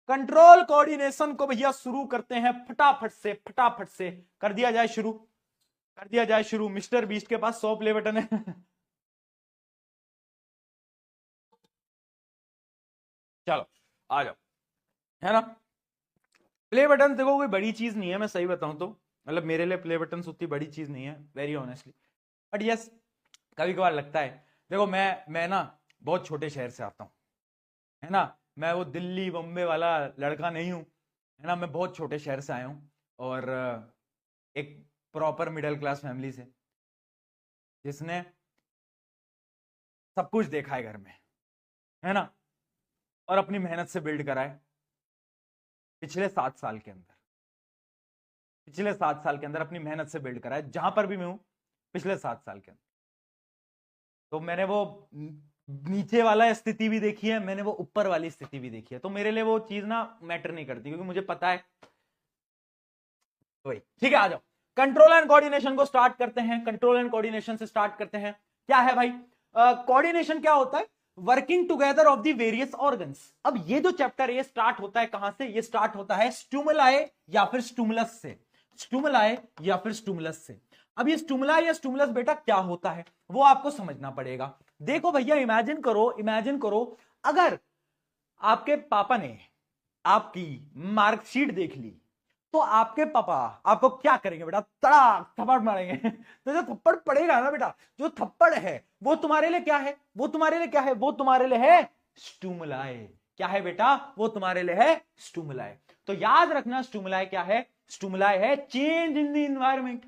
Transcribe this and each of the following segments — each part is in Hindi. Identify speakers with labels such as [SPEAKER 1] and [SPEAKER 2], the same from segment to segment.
[SPEAKER 1] कंट्रोल कोऑर्डिनेशन को भैया शुरू करते हैं फटाफट से कर दिया जाए शुरू। मिस्टर बीस्ट के पास 100 प्ले बटन है। चलो आ जाओ, है ना। प्ले बटन देखो कोई बड़ी चीज नहीं है, मैं सही बताऊं तो, मतलब मेरे लिए प्ले बटन उतनी बड़ी चीज नहीं है, वेरी ऑनेस्टली। बट यस, कभी कभार लगता है। देखो मैं ना बहुत छोटे शहर से आता हूं, है ना। मैं वो दिल्ली बॉम्बे वाला लड़का नहीं हूं, है ना। मैं बहुत छोटे शहर से आया हूं, और एक प्रॉपर मिडिल क्लास फैमिली से, जिसने सब कुछ देखा है घर में, है ना, और अपनी मेहनत से बिल्ड करा है पिछले 7 साल के अंदर। पिछले 7 साल के अंदर अपनी मेहनत से बिल्ड करा है, जहां पर भी मैं हूं पिछले 7 साल के अंदर। तो मैंने वो नीचे वाला स्थिति भी देखी है, मैंने वो ऊपर वाली स्थिति भी देखी है, तो मेरे लिए वो चीज ना मैटर नहीं करती, क्योंकि मुझे पता है वही। ठीक है, आ जाओ, कंट्रोल एंड कोऑर्डिनेशन को स्टार्ट करते हैं। कंट्रोल एंड कोऑर्डिनेशन से स्टार्ट करते हैं। क्या है भाई कोऑर्डिनेशन? क्या होता है? Working together of the various organs. अब ये जो चैप्टर है ये स्टार्ट होता है कहां से? ये स्टार्ट होता है स्टिमुलाई या फिर स्टिमुलस से। स्टिमुलाई या फिर स्टिमुलस से। अब ये स्टिमुलाई या स्टिमुलस बेटा क्या होता है वो आपको समझना पड़ेगा। देखो भैया, इमेजिन करो अगर आपके पापा ने आपकी मार्कशीट देख ली, तो आपके पापा आपको क्या करेंगे बेटा? तड़ाक थप्पड़ मारेंगे। तो जो थप्पड़ पड़ेगा ना बेटा, जो थप्पड़ है वो तुम्हारे लिए क्या है? वो तुम्हारे लिए क्या है? वो तुम्हारे लिए है स्टिमुलाई। क्या है बेटा? वो तुम्हारे लिए है स्टिमुलाई। तो याद रखना, स्टिमुलाई क्या है? स्टिमुलाई है चेंज इन द एनवायरमेंट।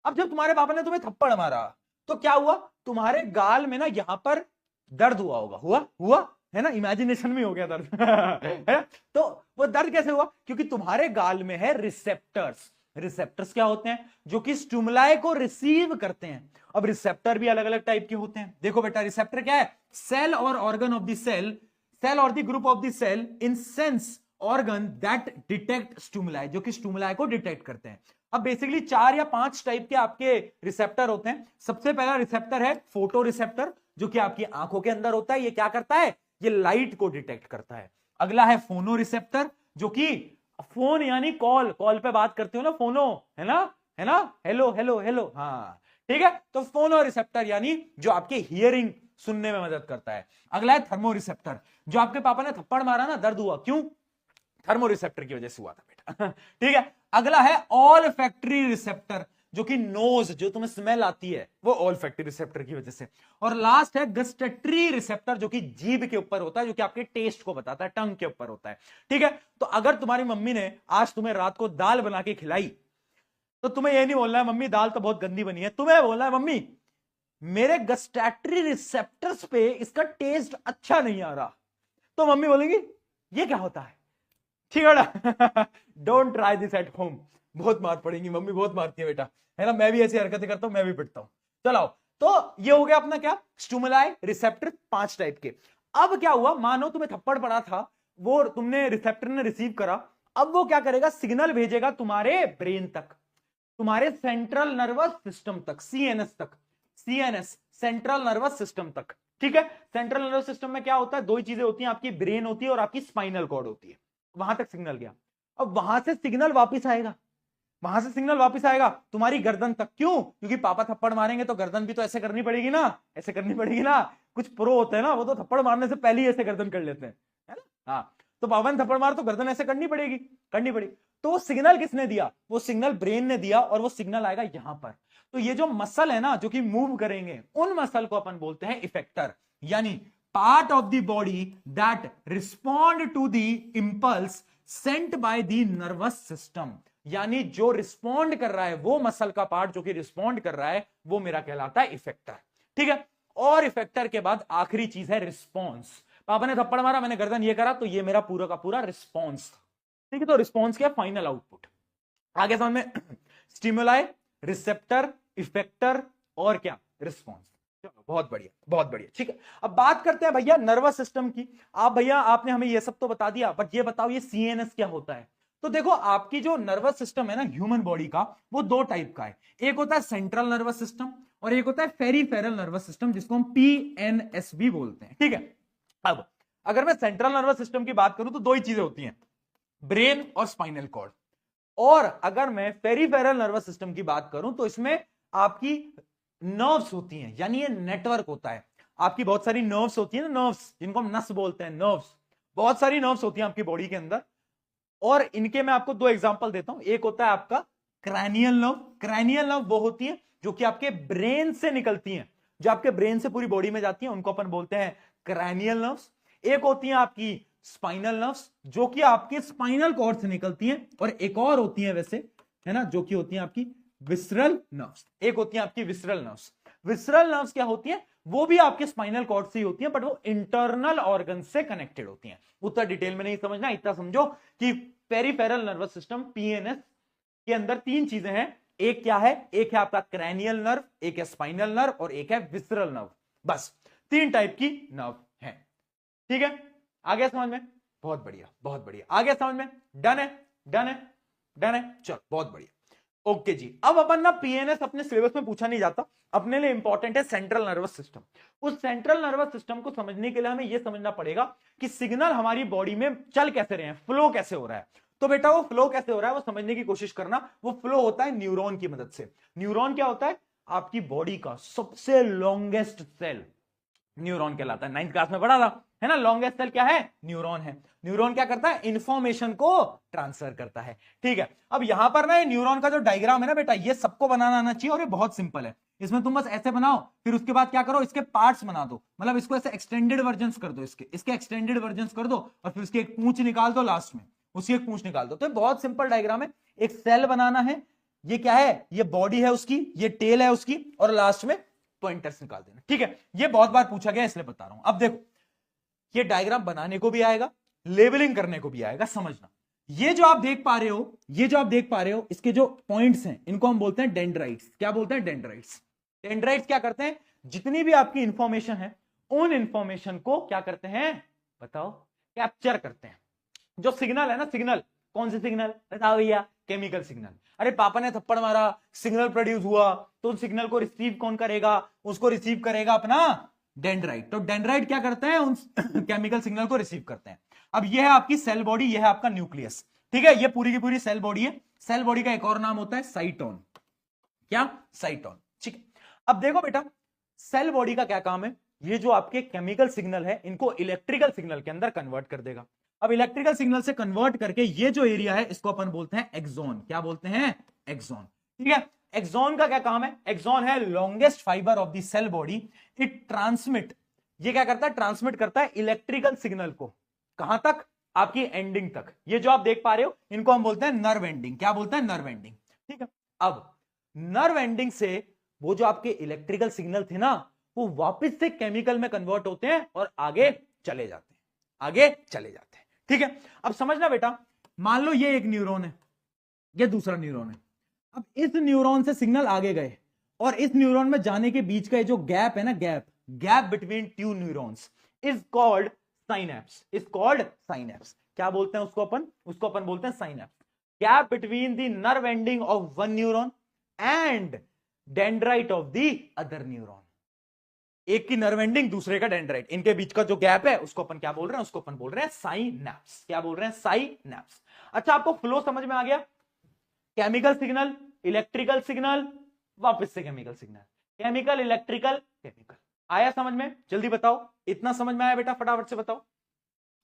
[SPEAKER 1] अब जब तुम्हारे पापा ने तुम्हें थप्पड़ मारा, तो क्या हुआ? तुम्हारे गाल में ना यहां पर दर्द हुआ होगा। हुआ है ना, इमेजिनेशन में हो गया दर्द। है? तो वो दर्द कैसे हुआ? क्योंकि तुम्हारे गाल में है रिसेप्टर्स। रिसेप्टर्स क्या होते हैं? जो कि स्टिमुलाई को रिसीव करते हैं। अब रिसेप्टर भी अलग अलग टाइप के होते हैं। देखो बेटा, रिसेप्टर क्या है? सेल और ऑर्गन ऑफ द सेल और the group of the cell in sense organ that detect stimuli, जो कि स्टिमुलाई को डिटेक्ट करते हैं। अब बेसिकली 4 या 5 टाइप के आपके रिसेप्टर होते हैं। सबसे पहला रिसेप्टर है फोटो रिसेप्टर, जो कि आपकी आंखों के अंदर होता है। ये क्या करता है? ये लाइट को डिटेक्ट करता है। अगला है फोनो रिसेप्टर, जो कि फोन यानी कॉल पे बात करते हो ना, फोनो, है ना, हेलो हेलो हेलो, हाँ ठीक है। तो फोनो रिसेप्टर यानी जो आपके हियरिंग सुनने में मदद करता है। अगला है थर्मो रिसेप्टर। जो आपके पापा ने थप्पड़ मारा ना, दर्द हुआ, क्यों? थर्मो रिसेप्टर की वजह से हुआ था बेटा। ठीक है। अगला है ऑल फैक्ट्री रिसेप्टर, जो कि नोज, जो तुम्हें स्मेल आती है, वो ऑल फैक्ट्री रिसेप्टर की वजह से। और लास्ट है गस्टेटरी रिसेप्टर, जो कि जीभ के ऊपर होता है, जो कि आपके टेस्ट को बताता है, टंग के ऊपर होता है। ठीक है। तो अगर तुम्हारी मम्मी ने आज तुम्हें रात को दाल बना के खिलाई, तो तुम्हें यह नहीं बोलना है मम्मी दाल तो बहुत गंदी बनी है, तुम्हें बोलना है मम्मी मेरे गस्टेटरी रिसेप्टर्स पे इसका टेस्ट अच्छा नहीं आ रहा। तो मम्मी बोलेंगी ये क्या होता है? ठीक है ना। Don't try this at home. बहुत मार पड़ेगी, मम्मी बहुत मारती है बेटा, है ना। मैं भी ऐसी हरकतें करता हूं, मैं भी पिटता हूं। चलाओ, तो ये हो गया अपना क्या? स्टिमुलाई रिसेप्टर 5 टाइप के। अब क्या हुआ? मानो तुम्हें थप्पड़ पड़ा था, वो तुमने रिसेप्टर ने रिसीव करा। अब वो क्या करेगा? सिग्नल भेजेगा तुम्हारे ब्रेन तक, तुम्हारे सेंट्रल नर्वस सिस्टम तक, सीएनएस तक। सीएनएस सेंट्रल नर्वस सिस्टम तक। ठीक है। सेंट्रल नर्वस सिस्टम में क्या होता है? 2 ही चीजें होती हैं, आपकी ब्रेन होती है और आपकी स्पाइनल कॉर्ड होती है। वहां तक सिग्नल गया। अब वहां से सिग्नल वापस आएगा, वहां से सिग्नल वापस आएगा तुम्हारी गर्दन तक। क्यों? क्योंकि पापा थप्पड़ मारेंगे तो गर्दन भी तो ऐसे करनी पड़ेगी ना, ऐसे करनी पड़ेगी ना। कुछ प्रो होते हैं ना, वो तो थप्पड़ मारने से पहले ही ऐसे गर्दन कर लेते हैं, है ना। हाँ, तो पापा ने थप्पड़ मार तो गर्दन ऐसे करनी पड़ेगी, करनी पड़ी। तो वो सिग्नल किसने दिया? वो सिग्नल ब्रेन ने दिया, और वो सिग्नल आएगा यहां पर। तो ये जो मसल है ना, जो कि मूव करेंगे, उन मसल को अपन बोलते हैं इफेक्टर, यानी part of the body that respond to the impulse sent by the nervous system. यानी जो रिस्पॉन्ड कर रहा है, वो मसल का पार्ट जो कि रिस्पॉन्ड कर रहा है, वो मेरा कहलाता है इफेक्टर। ठीक है। और इफेक्टर के बाद आखिरी चीज है रिस्पॉन्स। पापा ने थप्पड़ मारा, मैंने गर्दन ये करा, तो ये मेरा पूरा का पूरा रिस्पॉन्स था। ठीक है। तो रिस्पॉन्स क्या? Final output. आगे समझ में? स्टिमुलाई, रिसेप्टर, इफेक्टर और क्या? रिस्पॉन्स। चलो, बहुत बढ़िया, बहुत बढ़िया। ठीक है। अब बात करते हैं भैया नर्वस सिस्टम की। भैया आपने हमें ये सब तो बता दिया, बट ये बताओ ये सीएनएस क्या होता है? तो देखो, आपकी जो नर्वस सिस्टम है ना ह्यूमन बॉडी का, वो 2 टाइप का है। एक होता है सेंट्रल नर्वस सिस्टम, और एक होता है पेरिफेरल नर्वस सिस्टम, जिसको हम पीएनएस भी बोलते हैं। ठीक है। अब अगर मैं सेंट्रल नर्वस सिस्टम की बात करूं, तो 2 ही चीजें होती हैं। ब्रेन और स्पाइनल कॉर्ड। और अगर मैं पेरिफेरल नर्वस सिस्टम की बात करूं तो इसमें आपकी नर्व्स होती हैं, यानी ये नेटवर्क होता है। आपकी बहुत सारी नर्व्स होती है ना, नर्व्स जिनको हम नस बोलते हैं, नर्व्स, बहुत सारी नर्व्स होती हैं आपकी बॉडी के अंदर। और इनके मैं आपको दो एग्जांपल देता हूं। एक होता है आपका क्रैनियल नर्व। क्रैनियल नर्व वो होती है जो कि आपके ब्रेन से निकलती हैं, जो आपके ब्रेन से पूरी बॉडी में जाती हैं, उनको अपन बोलते हैं क्रैनियल नर्व्स। एक होती है आपकी स्पाइनल नर्व्स, जो कि आपके स्पाइनल कॉर्ड से निकलती हैं। और एक और होती है वैसे, है ना, जो कि होती है आपकी विसरल नर्व्स। एक होती है आपकी विसरल नर्व्स। विसरल नर्व्स क्या होती है? वो भी आपके स्पाइनल कॉर्ड से ही होती है, बट वो इंटरनल ऑर्गन से कनेक्टेड होती हैं। उतना डिटेल में नहीं समझना, इतना समझो कि पेरिफेरल नर्वस सिस्टम पीएनएस के अंदर तीन चीजें हैं। एक क्या है? एक है आपका क्रैनियल नर्व, एक है स्पाइनल नर्व और एक है विसरल नर्व। बस तीन टाइप की नर्व है। ठीक है, आ गया समझ में? बहुत बढ़िया, बहुत बढ़िया, आ गया समझ में? डन है, डन है, डन है, चलो बहुत बढ़िया। ओके जी, अब अपन ना पीएनएस अपने सिलेबस में पूछा नहीं जाता, अपने लिए इंपॉर्टेंट है सेंट्रल नर्वस सिस्टम। उस सेंट्रल नर्वस सिस्टम को समझने के लिए हमें यह समझना पड़ेगा कि सिग्नल हमारी बॉडी में चल कैसे रहे हैं, फ्लो कैसे हो रहा है। तो बेटा वो फ्लो कैसे हो रहा है वो समझने की कोशिश करना। वो फ्लो होता है न्यूरॉन की मदद से। न्यूरॉन क्या होता है? आपकी बॉडी का सबसे लॉन्गेस्ट सेल न्यूरॉन कहलाता है। 9th क्लास में पढ़ा था, है ना। लॉन्गेस्ट सेल क्या है? न्यूरॉन है। न्यूरॉन क्या करता है? इंफॉर्मेशन को ट्रांसफर करता है। ठीक है, अब यहां पर ना न्यूरॉन का जो डायग्राम है ना बेटा, ये सबको बनाना आना चाहिए और ये बहुत सिंपल है। इसमें तुम बस ऐसे बनाओ, फिर उसके बाद क्या करो, इसके पार्ट्स बना दो, मतलब इसको ऐसे एक्सटेंडेड वर्जन्स कर दो, इसके एक्सटेंडेड वर्जन्स कर दो, और फिर उसकी एक पूंछ निकाल दो लास्ट में, उसकी एक पूंछ निकाल दो। तो बहुत सिंपल डायग्राम है। एक सेल बनाना है, ये क्या है? ये बॉडी है उसकी, ये टेल है उसकी, और लास्ट में पॉइंटर्स निकाल देना। ठीक है, ये बहुत बार पूछा गया इसलिए बता रहा हूं। अब देखो, ये डायग्राम बनाने को भी आएगा, लेबलिंग करने को भी आएगा, समझना। ये जो आप देख पा रहे हो, ये जो आप देख पा रहे हो, इसके जो पॉइंट्स हैं इनको हम बोलते हैं डेंड्राइट्स। क्या बोलते हैं? डेंड्राइट्स। डेंड्राइट्स क्या करते हैं? जितनी भी आपकी इंफॉर्मेशन है, उन इंफॉर्मेशन को क्या करते हैं? बताओ, कैप्चर करते हैं। जो सिग्नल है ना, सिग्नल, कौन से सिग्नल बताओ भैया? Chemical signal. अरे पापा ने थप्पड़ मारा, सिग्नल प्रोड्यूस हुआ, तो उस सिग्नल को रिसीव कौन करेगा? उसको रिसीव करेगा अपना डेंड्राइट। तो डेंड्राइट क्या करते हैं? उन केमिकल सिग्नल को रिसीव करते हैं। अब ये है आपकी सेल बॉडी, ये है आपका न्यूक्लियस। ठीक है, ये पूरी की पूरी सेल बॉडी है। सेल बॉडी का एक और नाम होता है साइटोन। क्या? साइटोन। ठीक है, अब देखो बेटा, सेल बॉडी का क्या काम है? ये जो आपके केमिकल सिग्नल है, इनको इलेक्ट्रिकल सिग्नल के अंदर कन्वर्ट कर देगा। अब इलेक्ट्रिकल सिग्नल से कन्वर्ट करके ये जो एरिया है, इसको अपन बोलते हैं एक्सॉन। क्या बोलते हैं? एक्सॉन। ठीक है, एक्सॉन का क्या काम है? एक्सॉन है longest fibre of the cell body. It transmit, ये क्या करता है? ट्रांसमिट करता है इलेक्ट्रिकल सिग्नल को। कहां तक? आपकी एंडिंग तक। ये जो आप देख पा रहे हो, इनको हम बोलते हैं नर्व एंडिंग। क्या बोलते हैं? Nerve ending. ठीक है, अब नर्व एंडिंग से वो जो आपके इलेक्ट्रिकल सिग्नल थे ना, वो वापस से केमिकल में कन्वर्ट होते हैं और आगे चले जाते हैं, आगे चले जाते हैं। ठीक है, अब समझना बेटा, मान लो ये एक न्यूरॉन है, ये दूसरा न्यूरॉन है। अब इस न्यूरॉन से सिग्नल आगे गए, और इस न्यूरॉन में जाने के बीच का जो गैप है ना, gap between two neurons is called synapse. Is called synapse. क्या बोलते हैं उसको अपन? उसको अपन बोलते हैं synapse. Gap between the nerve ending of one neuron and dendrite of the other neuron. एक की नर्व एंडिंग, दूसरे का डेंड्राइट, इनके बीच का जो गैप है उसको अपन क्या बोल रहे हैं? उसको अपन बोल रहे हैं साइनैप्स। क्या बोल रहे हैं? साइनैप्स। अच्छा, आपको फ्लो समझ में आ गया? केमिकल सिग्नल, इलेक्ट्रिकल सिग्नल, वापस से chemical signal, chemical, electrical, chemical. आया समझ में? जल्दी बताओ, इतना समझ में आया बेटा? फटाफट से बताओ।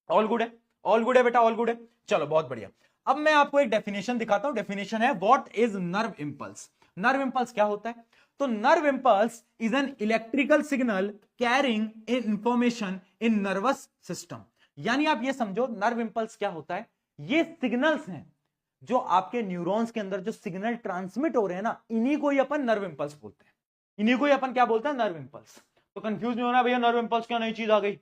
[SPEAKER 1] ऑल गुड है? ऑल गुड है बेटा? ऑल गुड है, चलो बहुत बढ़िया। अब मैं आपको एक डेफिनेशन दिखाता हूं। डेफिनेशन है what is nerve impulse. Nerve impulse क्या होता है? तो nerve impulse is an electrical signal carrying information in nervous system. यानी आप ये समझो, नर्व इंपल्स क्या होता है? ये सिग्नल्स हैं जो आपके न्यूरॉन्स के अंदर जो सिग्नल ट्रांसमिट हो रहे हैं ना, इन्हीं को ही अपन नर्व इंपल्स बोलते हैं। इन्हीं को ही अपन क्या बोलते हैं? Nerve impulse. तो कंफ्यूज नहीं होना भैया, नर्व इंपल्स क्या नई चीज आ गई?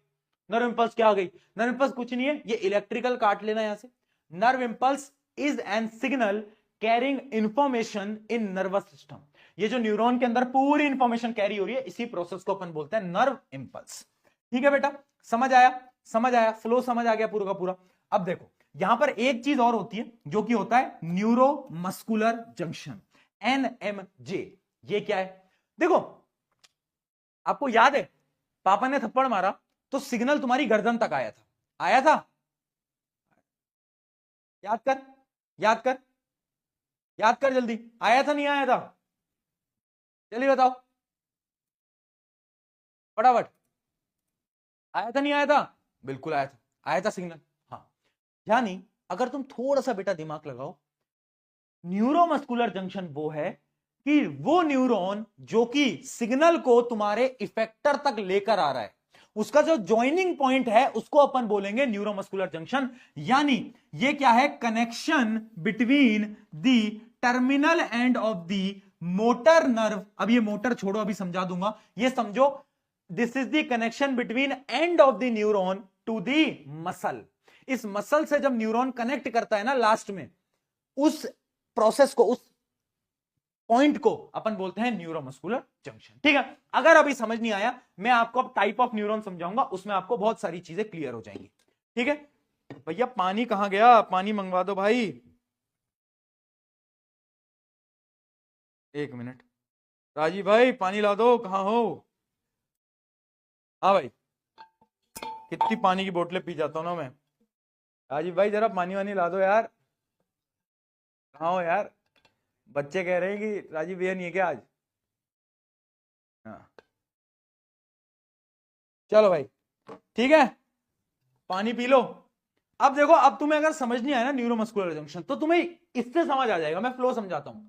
[SPEAKER 1] नर्व इंपल्स क्या आ गई? नर्व इंपल्स कुछ नहीं है, ये इलेक्ट्रिकल काट लेना यहां से। Nerve impulse is an signal carrying information in nervous system. ये जो न्यूरॉन के अंदर पूरी इंफॉर्मेशन कैरी हो रही है, इसी प्रोसेस को अपन बोलते हैं नर्व इंपल्स। ठीक है बेटा, समझ आया? समझ आया? फ्लो समझ आ गया पूरा का पूरा? अब देखो, यहां पर एक चीज और होती है जो कि होता है न्यूरो मस्कुलर जंक्शन, NMJ। ये क्या है? देखो, आपको याद है पापा ने थप्पड़ मारा तो सिग्नल तुम्हारी गर्दन तक आया था, आया था? याद कर, याद कर, याद कर जल्दी, आया था नहीं आया था, जल्दी बताओ फटाफट, आया था नहीं आया था, बिल्कुल आया था, आया था सिग्नल। हाँ, यानी अगर तुम थोड़ा सा बेटा दिमाग लगाओ, न्यूरोमस्कुलर जंक्शन वो है कि वो न्यूरॉन जो कि सिग्नल को तुम्हारे इफेक्टर तक लेकर आ रहा है, उसका जो ज्वाइनिंग पॉइंट है उसको अपन बोलेंगे न्यूरोमस्कुलर जंक्शन। यानी ये क्या है, connection between the terminal end of the motor nerve. अब ये मोटर छोड़ो, अभी समझा दूंगा, ये समझो, this is the connection between end of the neuron to the muscle. इस मसल से जब न्यूरॉन कनेक्ट करता है ना लास्ट में, उस प्रोसेस को, उस पॉइंट को अपन बोलते हैं न्यूरोमस्कुलर जंक्शन। ठीक है, अगर अभी समझ नहीं आया, मैं आपको अब टाइप ऑफ न्यूरॉन समझाऊंगा, उसमें आपको बहुत सारी चीजें क्लियर हो जाएंगी। ठीक है भैया, पानी कहां गया, पानी मंगवा दो भाई, 1 मिनट, राजीव भाई पानी ला दो, कहां हो? हाँ भाई, कितनी पानी की बोतलें पी जाता हूं ना मैं। राजीव भाई जरा पानी वानी ला दो यार, कहां हो यार? बच्चे कह रहे हैं कि राजीव भैया नहीं है क्या आज? हाँ चलो भाई, ठीक है, पानी पी लो। अब देखो, अब तुम्हें अगर समझ नहीं आया ना न्यूरोमस्कुलर जंक्शन, तो तुम्हें इससे समझ आ जाएगा, मैं फ्लो समझाता हूं।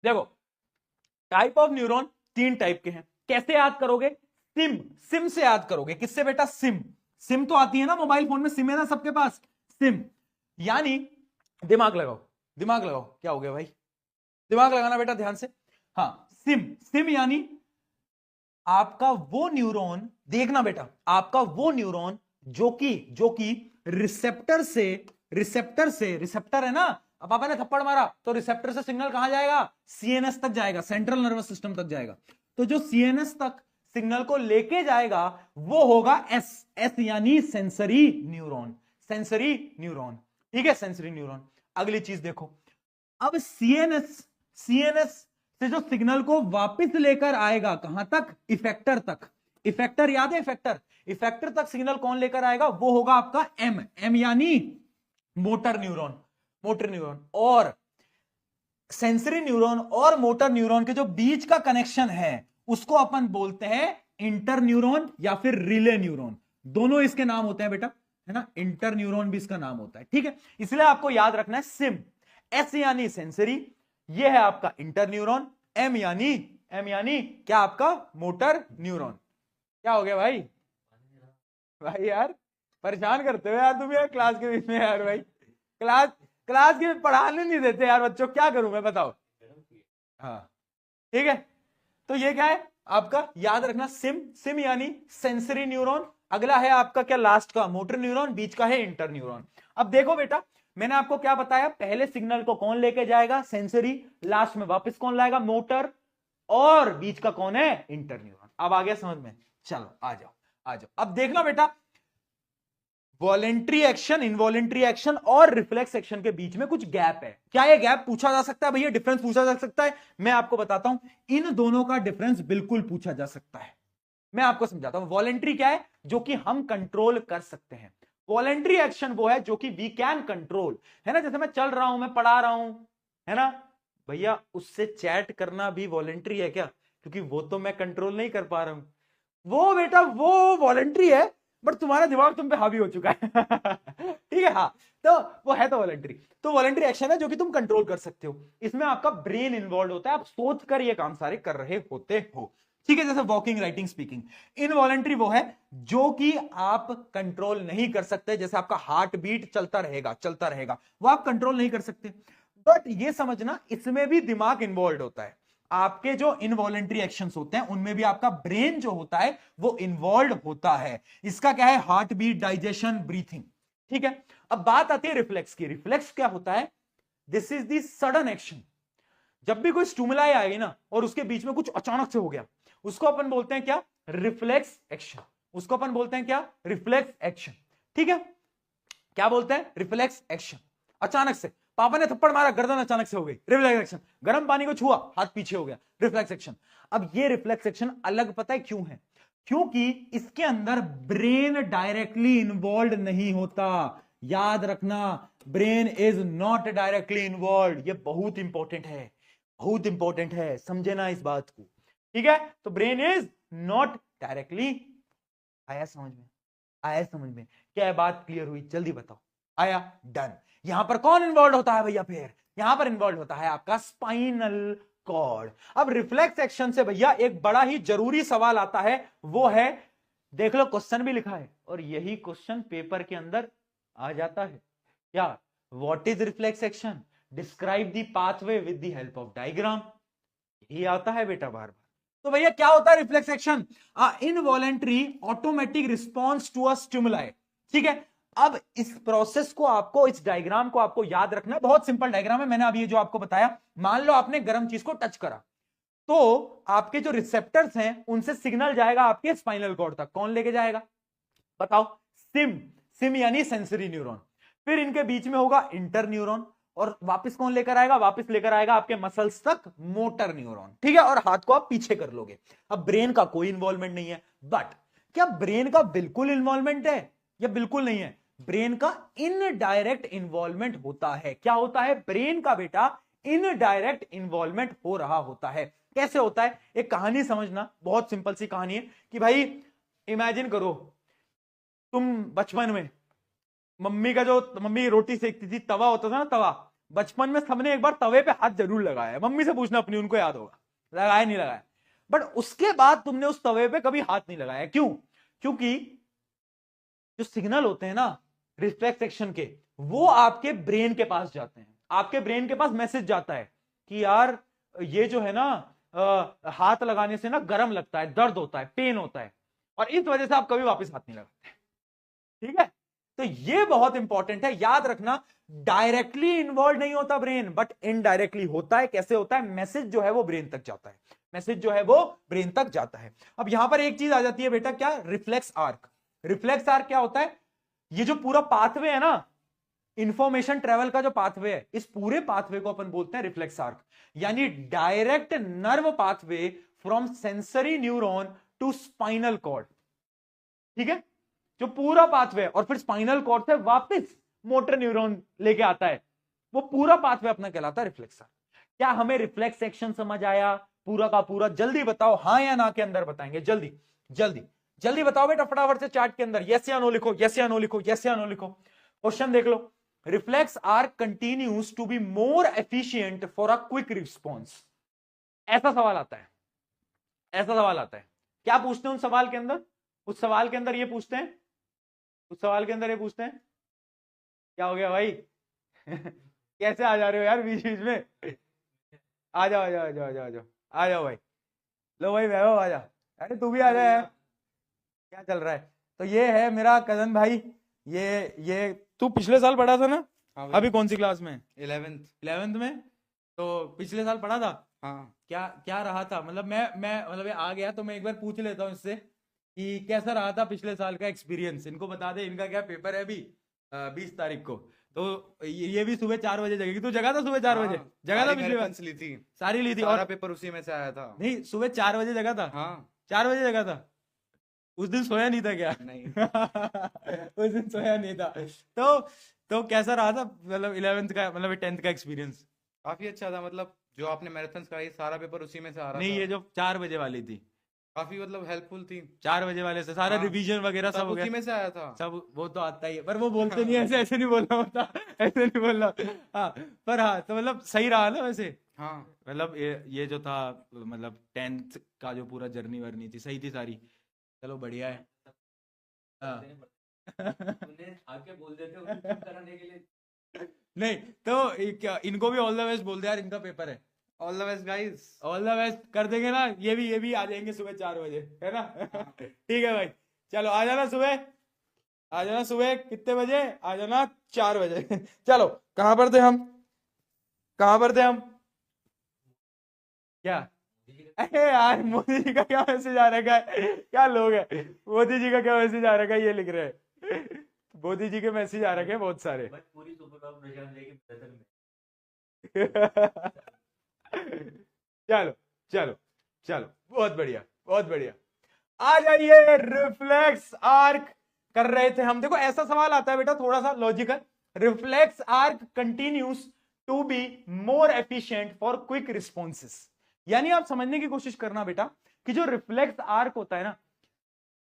[SPEAKER 1] देखो, टाइप ऑफ न्यूरॉन 3 टाइप के हैं, कैसे याद करोगे? सिम, सिम से याद करोगे। किससे बेटा? सिम, सिम तो आती है ना मोबाइल फोन में, सिम है ना सबके पास, सिम। यानी दिमाग लगाओ, दिमाग लगाओ, क्या हो गया भाई, दिमाग लगाना बेटा ध्यान से। हाँ, सिम, सिम यानी आपका वो न्यूरॉन, देखना बेटा, आपका वो न्यूरॉन जो कि रिसेप्टर है ना, अब पापा ने थप्पड़ मारा तो रिसेप्टर से सिग्नल कहां जाएगा? सीएनएस तक जाएगा, सेंट्रल नर्वस सिस्टम तक जाएगा। तो जो सीएनएस तक सिग्नल को लेके जाएगा वो होगा एस, एस यानी सेंसरी न्यूरॉन, सेंसरी न्यूरॉन। ठीक है, सेंसरी न्यूरॉन। अगली चीज देखो, अब सीएनएस से जो सिग्नल को वापस लेकर आएगा कहां तक? इफेक्टर तक। इफेक्टर याद है? इफेक्टर, इफेक्टर तक सिग्नल कौन लेकर आएगा? वो होगा आपका एम, एम यानी मोटर न्यूरॉन, मोटर न्यूरॉन। और सेंसरी न्यूरॉन और मोटर न्यूरॉन के जो बीच का कनेक्शन है उसको अपन बोलते हैं इंटर न्यूरॉन या फिर रिले न्यूरॉन। दोनों इसके नाम होते हैं बेटा, है ना, इंटर न्यूरॉन भी इसका नाम होता है। ठीक है, इसलिए आपको याद रखना है सिम, एस यानी सेंसरी, ये है आपका इंटर न्यूरॉन, एम यानी क्या? आपका मोटर न्यूरॉन। क्या हो गया भाई? भाई यार परेशान करते हो यार तुम यार क्लास के बीच में यार, भाई क्लास, क्लास के पढ़ाने नहीं देते यार बच्चों, क्या करूं मैं बताओ? हाँ ठीक है, तो ये क्या है आपका, याद रखना, सिम, सिम यानी सेंसरी न्यूरॉन। अगला है आपका क्या? लास्ट का मोटर न्यूरॉन, बीच का है इंटर न्यूरॉन। अब देखो बेटा, मैंने आपको क्या बताया, पहले सिग्नल को कौन लेके जाएगा? सेंसरी, लास्ट में वापस कौन लाएगा? मोटर, और बीच का कौन है? Inter neuron. अब आ गया समझ में? चलो आ जाओ, आ जाओ। अब देखना बेटा, वॉलेंट्री एक्शन, इनवॉलेंट्री एक्शन और रिफ्लेक्स एक्शन के बीच में कुछ गैप है। क्या ये गैप पूछा जा सकता है भैया? डिफरेंस पूछा जा सकता है? मैं आपको बताता हूं, इन दोनों का डिफरेंस बिल्कुल पूछा जा सकता है। मैं आपको समझाता हूं, वॉलेंट्री क्या है? जो कि हम कंट्रोल कर सकते हैं। वॉलेंट्री एक्शन वो है जो कि वी कैन कंट्रोल, है ना, जैसे मैं चल रहा हूं, मैं पढ़ा रहा हूं, है ना भैया, उससे चैट करना भी वॉलेंट्री है क्या? क्योंकि वो तो मैं कंट्रोल नहीं कर पा रहा हूं, वो बेटा वो वॉलेंट्री है, बट तुम्हारा दिमाग तुम पे हावी हो चुका है। ठीक है, हाँ, तो वो है तो वॉलेंट्री, तो वॉलेंट्री एक्शन है जो कि तुम कंट्रोल कर सकते हो। इसमें आपका ब्रेन इन्वॉल्व होता है, आप सोच कर ये काम सारे कर रहे होते हो। ठीक है, जैसे वॉकिंग, राइटिंग, स्पीकिंग। इनवॉलेंट्री वो है जो कि आप कंट्रोल नहीं कर सकते, जैसे आपका हार्ट बीट चलता रहेगा, चलता रहेगा, वो आप कंट्रोल नहीं कर सकते। बट ये समझना, इसमें भी दिमाग इन्वॉल्व होता है। आपके जो इनवॉलेंट्री एक्शंस होते हैं उनमें भी आपका ब्रेन जो होता है वो इन्वॉल्व होता है। इसका क्या है? Heart beat, digestion, breathing. ठीक है, अब बात आती है रिफ्लेक्स की। रिफ्लेक्स क्या होता है? This is the sudden action. जब भी कोई स्टिमुलाई आएगी ना और उसके बीच में कुछ अचानक से हो गया, उसको अपन बोलते हैं क्या? Reflex action. उसको अपन बोलते हैं क्या? Reflex action. ठीक है, क्या बोलते हैं? Reflex action. अचानक से पापा ने थप्पड़ मारा, गर्दन अचानक से हो गई, रिफ्लेक्स एक्शन। गर्म पानी को छुआ, हाथ पीछे हो गया, रिफ्लेक्स एक्शन। अब ये रिफ्लेक्स एक्शन अलग पता है क्यों है? क्योंकि इसके अंदर ब्रेन डायरेक्टली इन्वॉल्व नहीं होता। याद रखना, brain is not directly involve. ये बहुत इंपॉर्टेंट है, बहुत इंपॉर्टेंट है, समझे ना इस बात को, ठीक है। तो ब्रेन इज नॉट डायरेक्टली, आया समझ में, आया समझ में, क्या है बात क्लियर हुई, जल्दी बताओ, आया, डन। यहां पर कौन इन्वॉल्व होता है भैया, फिर यहां पर इन्वॉल्व होता है आपका स्पाइनल कॉर्ड। अब रिफ्लेक्स एक्शन से भैया एक बड़ा ही जरूरी सवाल आता है, वो है, देख लो क्वेश्चन भी लिखा है और यही क्वेश्चन पेपर के अंदर आ जाता है क्या, what is reflex action, describe the pathway with the help of diagram, यही आता है बेटा बार बार। तो भैया क्या होता है reflex action, involuntary automatic response to a stimuli, ठीक है। अब इस प्रोसेस को आपको, इस डायग्राम को आपको याद रखना, बहुत सिंपल डायग्राम है, मैंने अभी ये जो आपको बताया, मान लो आपने गर्म चीज को टच करा, तो आपके जो रिसेप्टर्स हैं उनसे सिग्नल जाएगा आपके स्पाइनल कॉर्ड तक, कौन लेके जाएगा बताओ, सिम, सिम यानी सेंसरी न्यूरॉन, फिर इनके बीच में होगा इंटर न्यूरॉन, और वापस कौन लेकर आएगा, वापस लेकर आएगा आपके मसल्स तक मोटर न्यूरॉन, ठीक है, और हाथ को आप पीछे कर लोगे। अब ब्रेन का कोई इन्वॉल्वमेंट नहीं है, बट क्या ब्रेन का बिल्कुल इन्वॉल्वमेंट है या बिल्कुल नहीं है, ब्रेन का इनडायरेक्ट इन्वॉल्वमेंट होता है। क्या होता है, ब्रेन का बेटा इनडायरेक्ट इन्वॉल्वमेंट हो रहा होता है। कैसे होता है, एक कहानी समझना, बहुत सिंपल सी कहानी है कि भाई इमेजिन करो तुम बचपन में मम्मी का जो, मम्मी रोटी सेकती थी, तवा होता था ना, तवा, बचपन में सबने एक बार तवे पे हाथ जरूर लगाया है, मम्मी से पूछना अपनी, उनको याद होगा, लगाया नहीं लगाया, बट उसके बाद तुमने उस तवे पे कभी हाथ नहीं लगाया, क्यों, क्योंकि जो सिग्नल होते हैं ना रिफ्लेक्स एक्शन के, वो आपके ब्रेन के पास जाते हैं, आपके ब्रेन के पास मैसेज जाता है कि यार ये जो है ना हाथ लगाने से ना गर्म लगता है, दर्द होता है, पेन होता है, और इस वजह से आप कभी वापस हाथ नहीं लगाते, ठीक है। तो ये बहुत इंपॉर्टेंट है, याद रखना, डायरेक्टली इन्वॉल्व नहीं होता ब्रेन, बट इनडायरेक्टली होता है। कैसे होता है, मैसेज जो है वो ब्रेन तक जाता है, मैसेज जो है वो ब्रेन तक जाता है। अब यहां पर एक चीज आ जाती है बेटा, क्या, रिफ्लेक्स आर्क। रिफ्लेक्स आर्क क्या होता है, ये जो पूरा पाथवे है ना, इंफॉर्मेशन ट्रेवल का जो पाथवे है, इस पूरे पाथवे को अपन बोलते हैं रिफ्लेक्स आर्क, यानी direct nerve pathway from sensory neuron to spinal cord, ठीक है, जो पूरा पाथवे, और फिर स्पाइनल कॉर्ड से वापस मोटर न्यूरॉन लेके आता है, वो पूरा पाथवे अपना कहलाता है रिफ्लेक्स आर्क। क्या हमें रिफ्लेक्स एक्शन समझ आया पूरा का पूरा, जल्दी बताओ, हाँ या ना के अंदर बताएंगे, जल्दी जल्दी जल्दी बताओ बेटा, फटाफट से चार्ट के अंदर यस या नो लिखो, यस या नो लिखो, यस या नो लिखो। क्वेश्चन देख लो, reflex arc continues to be more efficient for a quick response, ऐसा सवाल आता है, ऐसा सवाल आता है। क्या पूछते हैं उस सवाल के अंदर, उस सवाल के अंदर ये पूछते हैं, उस सवाल के अंदर ये पूछते हैं, क्या हो गया भाई कैसे आ जा रहे हो यार बीच बीच में, आ जाओ आ जाओ आ जाओ आ जाओ आ जाओ आ जाओ भाई, लो भाई वैभव आ जा, अरे तू भी आ जा यार, क्या चल रहा है। तो ये है मेरा कजन भाई, ये तू पिछले साल पढ़ा था ना,
[SPEAKER 2] हाँ
[SPEAKER 1] अभी कौन सी क्लास में,
[SPEAKER 2] 11th।
[SPEAKER 1] 11th में, तो पिछले साल पढ़ा था,
[SPEAKER 2] हाँ
[SPEAKER 1] क्या क्या रहा था, मतलब मैं मतलब ये आ गया तो मैं एक बार पूछ लेता हूँ इससे कि कैसा रहा था पिछले साल का एक्सपीरियंस, इनको बता दे, इनका क्या पेपर है अभी 20 तारीख को, तो ये भी सुबह 4 बजे जगेगी, तू जगा था सुबह 4 बजे, जगा था पिछली बार,
[SPEAKER 2] ली थी,
[SPEAKER 1] सारी ली थी,
[SPEAKER 2] सारा
[SPEAKER 1] और
[SPEAKER 2] पेपर उसी में से आया था।
[SPEAKER 1] नहीं सुबह 4 बजे जगा था,
[SPEAKER 2] हाँ
[SPEAKER 1] 4 बजे जगा था, उस दिन सोया नहीं था क्या
[SPEAKER 2] नहीं
[SPEAKER 1] उस दिन सोया नहीं था, तो कैसा रहा था, मतलब 11th का, मतलब 10th का एक्सपीरियंस।
[SPEAKER 2] काफी अच्छा था, मतलब जो आपने मैराथन कराई सारा पेपर उसी में से आ रहा
[SPEAKER 1] नहीं
[SPEAKER 2] था।
[SPEAKER 1] ये जो 4 बजे वाली थी,
[SPEAKER 2] काफी मतलब हेल्पफुल थी।
[SPEAKER 1] 4 बजे वाले से सारा
[SPEAKER 2] हाँ,
[SPEAKER 1] रिवीजन वगैरह सब हो
[SPEAKER 2] उसी
[SPEAKER 1] गया,
[SPEAKER 2] में से आया था।
[SPEAKER 1] सब वो तो आता ही है, पर वो बोलते नहीं है, ऐसे ऐसे नहीं बोलना होता, ऐसे नहीं बोलना, हाँ, पर हाँ, तो मतलब सही रहा ना वैसे,
[SPEAKER 2] हाँ
[SPEAKER 1] मतलब ये जो था, मतलब 10th का जो पूरा जर्नी वर्नी थी, सही थी सारी, चलो बढ़िया है, हाँ
[SPEAKER 3] उन्हें आके बोल देते उन्हें चुप कराने के लिए।
[SPEAKER 1] नहीं तो इनको भी ऑल द बेस्ट बोल दे यार, इनका पेपर है,
[SPEAKER 2] all the best guys.
[SPEAKER 1] All the best कर देंगे ना, ये भी आ जाएंगे सुबह 4 बजे, है ना ठीक है भाई, चलो आ जाना सुबह, आ जाना सुबह, कितने बजे आ जाना, 4 बजे चलो, कहां पर थे हम, कहां पर थे हम, क्या, अरे यार मोदी जी का क्या मैसेज आ रखा है, क्या लोग है, मोदी जी का क्या मैसेज आ रखा है, ये लिख रहे हैं मोदी जी के मैसेज आ रखे हैं बहुत सारे
[SPEAKER 3] बस पूरी सुपर टॉप निशान लेके बदल में।
[SPEAKER 1] चलो चलो चलो, बहुत बढ़िया बहुत बढ़िया। आ जाइए, रिफ्लेक्स आर्क कर रहे थे हम। देखो ऐसा सवाल आता है बेटा थोड़ा सा logical, reflex arc continuous to be more efficient for quick responses. यानी आप समझने की कोशिश करना बेटा कि जो रिफ्लेक्स आर्क होता है ना,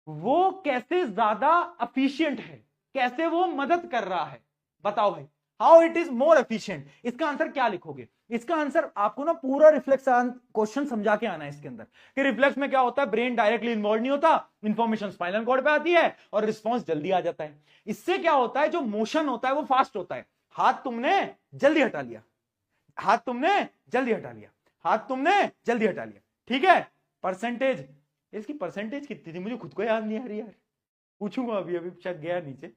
[SPEAKER 1] वो कैसे ज्यादा एफिशिएंट है, कैसे वो मदद कर रहा है। बताओ भाई, how it is more efficient. इसका आंसर क्या लिखोगे? इसका आंसर आपको ना पूरा रिफ्लेक्स क्वेश्चन समझा के आना है इसके अंदर कि रिफ्लेक्स में क्या होता है, ब्रेन डायरेक्टली इन्वॉल्व नहीं होता, इंफॉर्मेशन स्पाइनल कॉर्ड पे आती है और रिस्पॉन्स जल्दी आ जाता है। इससे क्या होता है, जो मोशन होता है वो फास्ट होता है। हाथ तुमने जल्दी हटा लिया, हाथ तुमने जल्दी हटा लिया, हाथ तुमने जल्दी हटा लिया, ठीक है। परसेंटेज, इसकी परसेंटेज कितनी थी मुझे खुद को याद नहीं आ रही यार, पूछूंगा अभी अभी, शायद गया नीचे।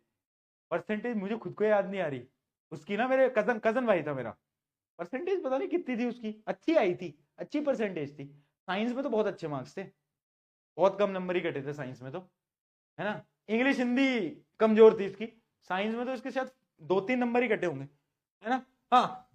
[SPEAKER 1] परसेंटेज मुझे खुद को याद नहीं आ रही उसकी ना, मेरे कजन भाई था मेरा, परसेंटेज पता नहीं कितनी थी उसकी, अच्छी आई थी, अच्छी परसेंटेज थी। साइंस में तो बहुत अच्छे मार्क्स थे, बहुत कम नंबर ही कटे थे साइंस में तो, है ना। इंग्लिश हिंदी कमजोर थी इसकी, साइंस में तो इसके शायद 2-3 नंबर ही कटे होंगे, है ना। हाँ,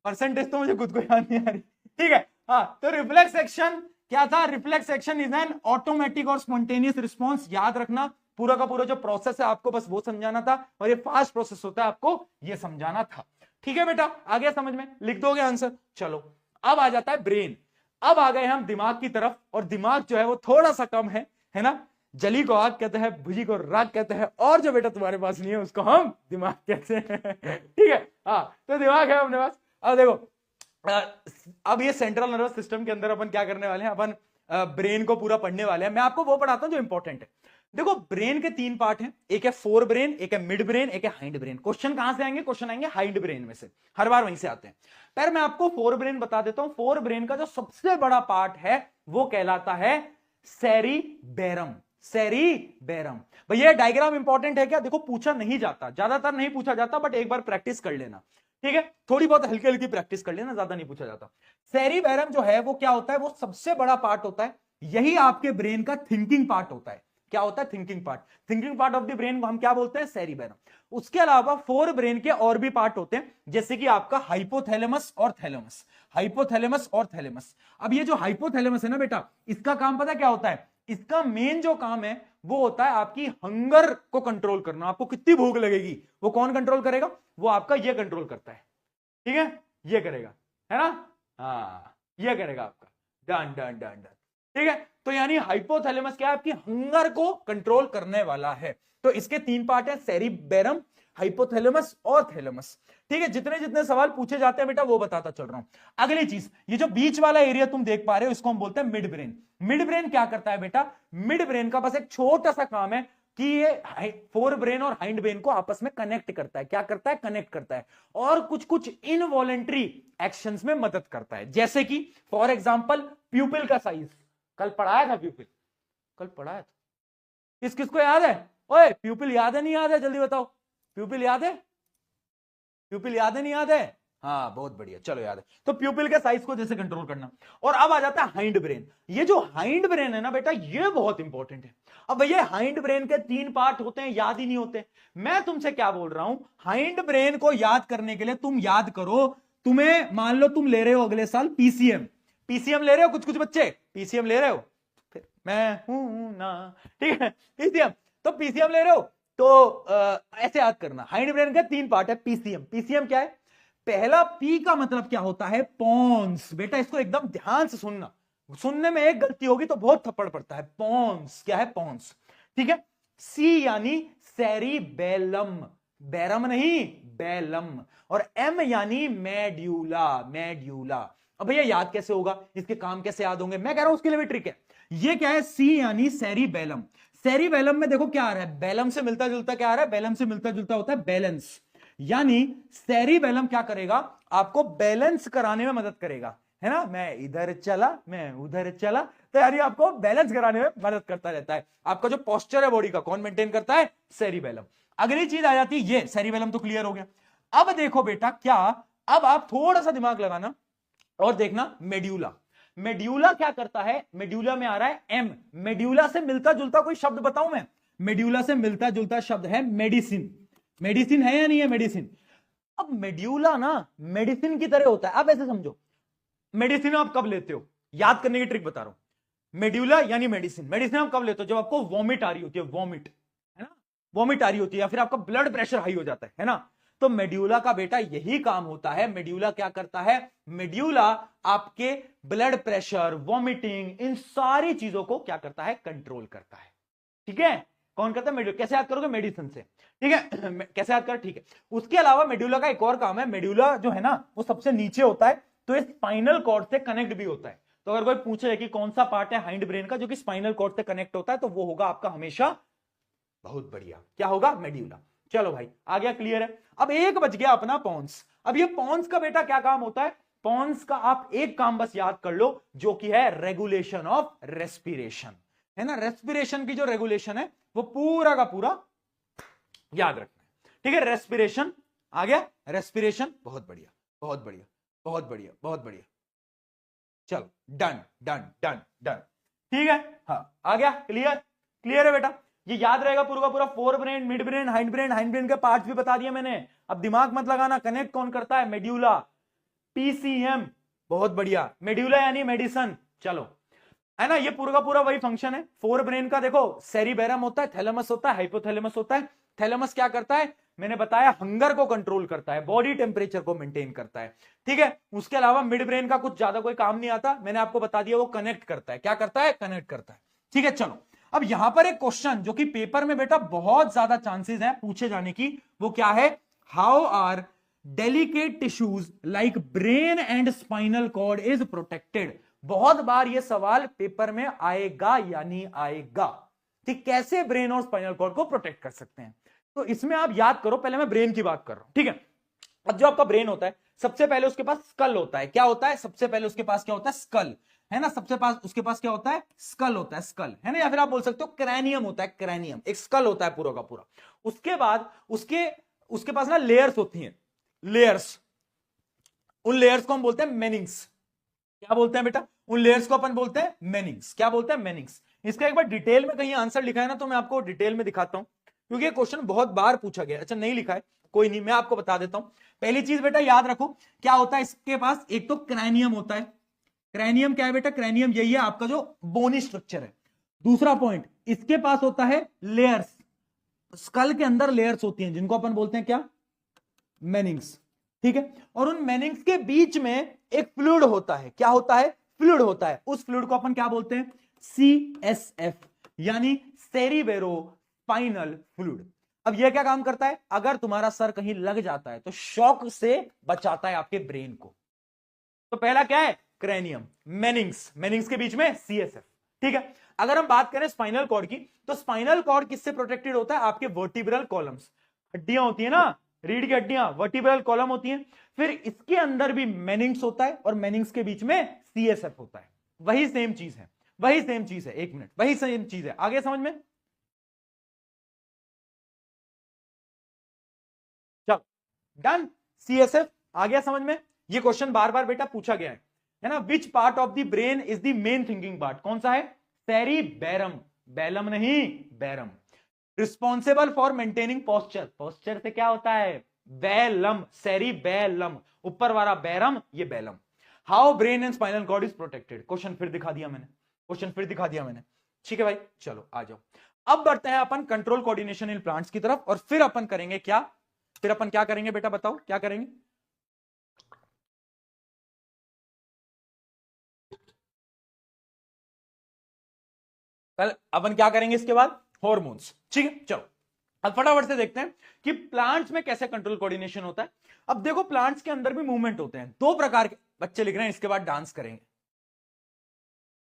[SPEAKER 1] परसेंटेज तो मुझे खुद को याद नहीं आ रही, ठीक है। हाँ, तो रिफ्लेक्स एक्शन क्या था? Reflex action is an automatic और स्पॉन्टेनियस रिस्पॉन्स। याद रखना, पूरा का पूरा जो प्रोसेस है आपको बस वो समझाना था, और ये फास्ट प्रोसेस होता है आपको ये समझाना था, ठीक है बेटा। आ गया समझ में? लिख दोगे आंसर? चलो, अब आ जाता है ब्रेन। अब आ गए हम दिमाग की तरफ, और दिमाग जो है वो थोड़ा सा कम है ना। जली को आग कहते हैं, भुजी को राग कहते हैं, और जो बेटा तुम्हारे पास नहीं है उसको हम दिमाग कहते हैं, ठीक है। हाँ, तो दिमाग है अपने पास। अब देखो, अब ये सेंट्रल नर्वस सिस्टम के अंदर अपन क्या करने वाले हैं, अपन ब्रेन को पूरा पढ़ने वाले हैं। मैं आपको वो पढ़ाता हूं जो इंपॉर्टेंट है। देखो, ब्रेन के 3 पार्ट हैं, एक है फोर ब्रेन, एक है मिड ब्रेन, एक है हाइंड ब्रेन। क्वेश्चन कहां से आएंगे? क्वेश्चन आएंगे हाइंड ब्रेन में से, हर बार वहीं से आते हैं। पर मैं आपको फोर ब्रेन बता देता हूं। फोर ब्रेन का जो सबसे बड़ा पार्ट है वो कहलाता है सेरिबेरम। सेरिबेरम भैया, डायग्राम इंपॉर्टेंट है क्या? देखो, पूछा नहीं जाता, ज्यादातर नहीं पूछा जाता, बट एक बार प्रैक्टिस कर लेना, ठीक है। थोड़ी बहुत हल्की हल्की प्रैक्टिस कर लेना, ज्यादा नहीं पूछा जाता। सेरिबेरम जो है वो क्या होता है? वो सबसे बड़ा पार्ट होता है, यही आपके ब्रेन का थिंकिंग पार्ट होता है। क्या होता है? Thinking part. Thinking part of the brain को हम क्या बोलते हैं? सेरिबेरम। उसके अलावा फोर ब्रेन के और भी पार्ट होते हैं, जैसे कि आपका हाइपोथैलेमस और थैलेमस। हाइपोथैलेमस और थैलेमस। अब ये जो हाइपोथैलेमस है ना बेटा, इसका काम पता क्या होता है? इसका मेन जो काम है वो होता है आपकी हंगर को कंट्रोल करना। आपको कितनी भूख लगेगी वो कौन कंट्रोल करेगा? वो आपका ये कंट्रोल करता है, ठीक है, ये करेगा, है ना। हाँ, ये करेगा आपका, डन डन डन डन, ठीक है। तो यानी हाइपोथैलेमस क्या है? आपकी हंगर को कंट्रोल करने वाला है। तो इसके 3 पार्ट है, सेरिबेरम, हाइपोथैलेमस और थैलेमस, ठीक है। जितने जितने सवाल पूछे जाते हैं बेटा वो बताता चल रहा हूं। अगली चीज, ये जो बीच वाला एरिया तुम देख पा रहे हो इसको हम बोलते हैं मिड ब्रेन। मिड ब्रेन क्या करता है बेटा? मिड ब्रेन का बस एक छोटा सा काम है कि ये फोर ब्रेन और हाइंड ब्रेन को आपस में कनेक्ट करता है। क्या करता है? कनेक्ट करता है, और कुछ कुछ इनवॉलेंट्री एक्शंस में मदद करता है। जैसे कि फॉर एग्जांपल प्यूपिल का साइज, कल पढ़ाया था प्यूपिल, कल पढ़ाया था, किस किस को याद है? ओए, प्यूपिल याद है नहीं याद है? जल्दी बताओ, प्यूपिल याद है? प्यूपिल याद है नहीं याद है? हाँ, बहुत बढ़िया, चलो याद है। तो प्यूपिल के साइज को जैसे कंट्रोल करना। और अब आ जाता है हाइंड ब्रेन। ये जो हाइंड ब्रेन है ना बेटा, ये बहुत इंपॉर्टेंट है। अब भैया, हाइंड ब्रेन के 3 पार्ट होते हैं, याद ही नहीं होते। मैं तुमसे क्या बोल रहा हूं, हाइंड ब्रेन को याद करने के लिए तुम याद करो, तुम्हें मान लो तुम ले रहे हो अगले साल पीसीएम। पीसीएम ले रहे हो, कुछ कुछ बच्चे पीसीएम ले रहे हो, फिर मैं हूं ना, ठीक है, पीसीएम। तो पीसीएम ले रहे हो तो ऐसे याद करना, हाइंड ब्रेन के 3 पार्ट है। पीसीएम, पीसीएम क्या है? पहला पी का मतलब क्या होता है? पॉन्स। बेटा इसको एकदम ध्यान से सुनना, सुनने में एक गलती होगी तो बहुत थप्पड़ पड़ता है। पॉन्स क्या है? पॉन्स, ठीक है। सी यानी सेरिबेलम, बैरम नहीं, बेलम। और एम यानी मेड्यूला, मेड्यूला। अब भैया याद कैसे होगा, इसके काम कैसे याद होंगे? मैं कह रहा हूं उसके लिए भी ट्रिक है। ये क्या है? सी यानी सेरिबेलम। सेरिबेलम में देखो क्या आ रहा है, बेलम से मिलता जुलता क्या आ रहा है? बेलम से मिलता जुलता होता है बैलेंस। यानी सेरिबेलम क्या करेगा? आपको बैलेंस कराने में मदद करेगा, है ना। मैं इधर चला, मैं उधर चला, तो यानी आपको बैलेंस कराने में मदद करता रहता है। आपका जो पोस्चर है बॉडी का कौन मेंटेन करता है? सेरिबेलम। अगली चीज आ जाती है ये, सेरिबेलम तो क्लियर हो गया। अब देखो बेटा क्या, अब आप थोड़ा सा दिमाग लगाना और देखना मेड्यूला। मेड्यूला क्या करता है? मेड्यूला में आ रहा है एम। मेड्यूला से मिलता जुलता कोई शब्द बताऊं मैं? मेड्यूला से मिलता जुलता शब्द है मेडिसिन। मेडिसिन है या नहीं है? मेडिसिन। अब मेड्यूला ना मेडिसिन की तरह होता है। अब ऐसे समझो, मेडिसिन आप कब लेते हो? याद करने की ट्रिक बता रहा हूं। मेड्यूला यानी मेडिसिन। मेडिसिन हम कब लेते हो? जब आपको वॉमिट आ रही होती है, वॉमिट, है ना, वॉमिट आ रही होती है, या फिर आपका ब्लड प्रेशर हाई हो जाता है ना, तो मेड्यूला का बेटा यही काम होता है। मेड्यूला क्या करता है? मेड्यूला आपके ब्लड प्रेशर, वॉमिटिंग, इन सारी चीजों को क्या करता है? कंट्रोल करता है। ठीक है, कौन करता है? मेड्यूला। कैसे याद करोगे? मेडिसिन से। ठीक है, कैसे याद कर? ठीक है। उसके अलावा मेड्यूला का एक और काम है, मेड्यूला जो है ना वो सबसे नीचे होता है, तो ये स्पाइनल कॉर्ड से कनेक्ट भी होता है। तो अगर कोई पूछे कि कौन सा पार्ट है हाइंड ब्रेन का जो कि स्पाइनल कॉर्ड से कनेक्ट होता है, तो वो होगा आपका हमेशा, बहुत बढ़िया, क्या होगा? मेड्यूला। चलो भाई, आ गया, क्लियर है। अब एक बच गया अपना पॉन्स। अब ये पॉन्स का बेटा क्या काम होता है? पॉन्स का आप एक काम बस याद कर लो, जो कि है रेगुलेशन ऑफ रेस्पिरेशन, है ना। रेस्पिरेशन की जो रेगुलेशन है वो पूरा का पूरा याद रखना है। ठीक है, रेस्पिरेशन आ गया, रेस्पिरेशन, बहुत बढ़िया, बहुत बढ़िया, बहुत बढ़िया, बहुत बढ़िया। चलो, डन डन डन डन, ठीक है, हाँ आ गया, क्लियर, क्लियर है बेटा। ये याद रहेगा पूरा का पूरा। Fore brain, mid brain, hind brain, hind brain के पार्ट्स भी बता दिए मैंने। अब दिमाग मत लगाना, कनेक्ट कौन करता है? मेड्यूला, पीसीएम, बहुत बढ़िया। मेड्यूला यानी मेडिसन, चलो, है ना, ये पूरा का पूरा वही फंक्शन है। फोर ब्रेन का देखो, सेरिबेरम होता है, थैलेमस होता है, हाइपोथैलेमस होता है। थैलेमस क्या करता है? मैंने बताया, हंगर को कंट्रोल करता है, बॉडी टेम्परेचर को मेंटेन करता है। ठीक है, उसके अलावा मिड ब्रेन का कुछ ज्यादा कोई काम नहीं आता, मैंने आपको बता दिया, वो कनेक्ट करता है। क्या करता है? कनेक्ट करता है। ठीक है, चलो, अब यहां पर एक क्वेश्चन जो कि पेपर में बेटा बहुत ज्यादा चांसेस है पूछे जाने की, वो क्या है? How are delicate tissues like brain and spinal cord is protected. बहुत बार ये सवाल पेपर में आएगा, यानी आएगा। ठीक, कैसे ब्रेन और स्पाइनल कॉर्ड को प्रोटेक्ट कर सकते हैं? तो इसमें आप याद करो, पहले मैं ब्रेन की बात कर रहा हूं। ठीक है, अब जो आपका ब्रेन होता है, सबसे पहले उसके पास स्कल होता है। क्या होता है? सबसे पहले उसके पास क्या होता है? स्कल, है ना। उसके पास क्या होता है? स्कल होता है, स्कल, है ना, या फिर आप बोल सकते हो क्रैनियम होता है, क्रैनियम, एक स्कल होता है पूरा का पूरा। उसके बाद उसके पास ना लेयर्स होती हैं, लेयर्स। उन लेयर्स को हम बोलते हैं मेनिंग्स। क्या बोलते हैं बेटा? उन लेयर्स को अपन बोलते हैं मेनिंग्स। क्या बोलते हैं? मेनिंग्स। इसका एक बार डिटेल में कहीं आंसर लिखा है ना, तो मैं आपको डिटेल में दिखाता हूं, क्योंकि ये क्वेश्चन बहुत बार पूछा गया। अच्छा, नहीं लिखा है, कोई नहीं, मैं आपको बता देता हूं। पहली चीज बेटा याद रखो, क्या होता है इसके पास? एक तो क्रैनियम होता है। क्रैनियम क्या है बेटा? क्रैनियम यही है आपका जो बोनी स्ट्रक्चर है। दूसरा पॉइंट, इसके पास होता है लेयर्स। स्कल के अंदर लेयर्स होती हैं, जिनको अपन बोलते हैं क्या? मेनिंग्स। ठीक है, और उन मेनिंग्स के बीच में एक फ्लूइड होता है। क्या होता है? फ्लूइड होता है। उस फ्लूइड को अपन क्या बोलते हैं? CSF, यानी सेरिबेरो स्पाइनल फ्लूइड। अब यह क्या काम करता है? अगर तुम्हारा सर कहीं लग जाता है तो शॉक से बचाता है आपके ब्रेन को। तो पहला क्या है? क्रैनियम, मेनिंग्स, मेनिंग्स के बीच में CSF। ठीक है, अगर हम बात करें स्पाइनल कॉर्ड की, तो स्पाइनल कॉर्ड किससे प्रोटेक्टेड होता है? आपके वर्टिब्रल कॉलम्स, हड्डियां होती है ना, रीढ़ की हड्डियां, वर्टिब्रल कॉलम होती हैं। फिर इसके अंदर भी मेनिंग्स होता है, और मेनिंग्स के बीच में CSF होता है। वही सेम चीज है, वही सेम चीज है, एक मिनट, वही सेम चीज है। आगे समझ में? चलो, डन। CSF आ गया समझ में? ये क्वेश्चन बार बार बेटा पूछा गया है ना। Which part of the brain is the main thinking part? कौन सा है? सेरिबेरम, बैलम नहीं, Bairam. Responsible for maintaining posture, posture से क्या होता है? बैलम, सेरिबेलम, ऊपर वाला बैरम, ये बैलम। How brain and spinal cord is protected? Question फिर दिखा दिया मैंने, क्वेश्चन फिर दिखा दिया मैंने। ठीक है भाई, चलो आ जाओ। अब बढ़ते हैं अपन कंट्रोल कोऑर्डिनेशन इन प्लांट्स की तरफ, और फिर अपन करेंगे क्या? फिर अपन क्या करेंगे बेटा? बताओ क्या करेंगे? कल अपन क्या करेंगे इसके बाद? हॉर्मोन्स। ठीक है, चलो अब फटाफट से देखते हैं कि प्लांट्स में कैसे कंट्रोल कोऑर्डिनेशन होता है। अब देखो, प्लांट्स के अंदर भी मूवमेंट होते हैं, दो प्रकार के। बच्चे लिख रहे हैं इसके बाद डांस करेंगे।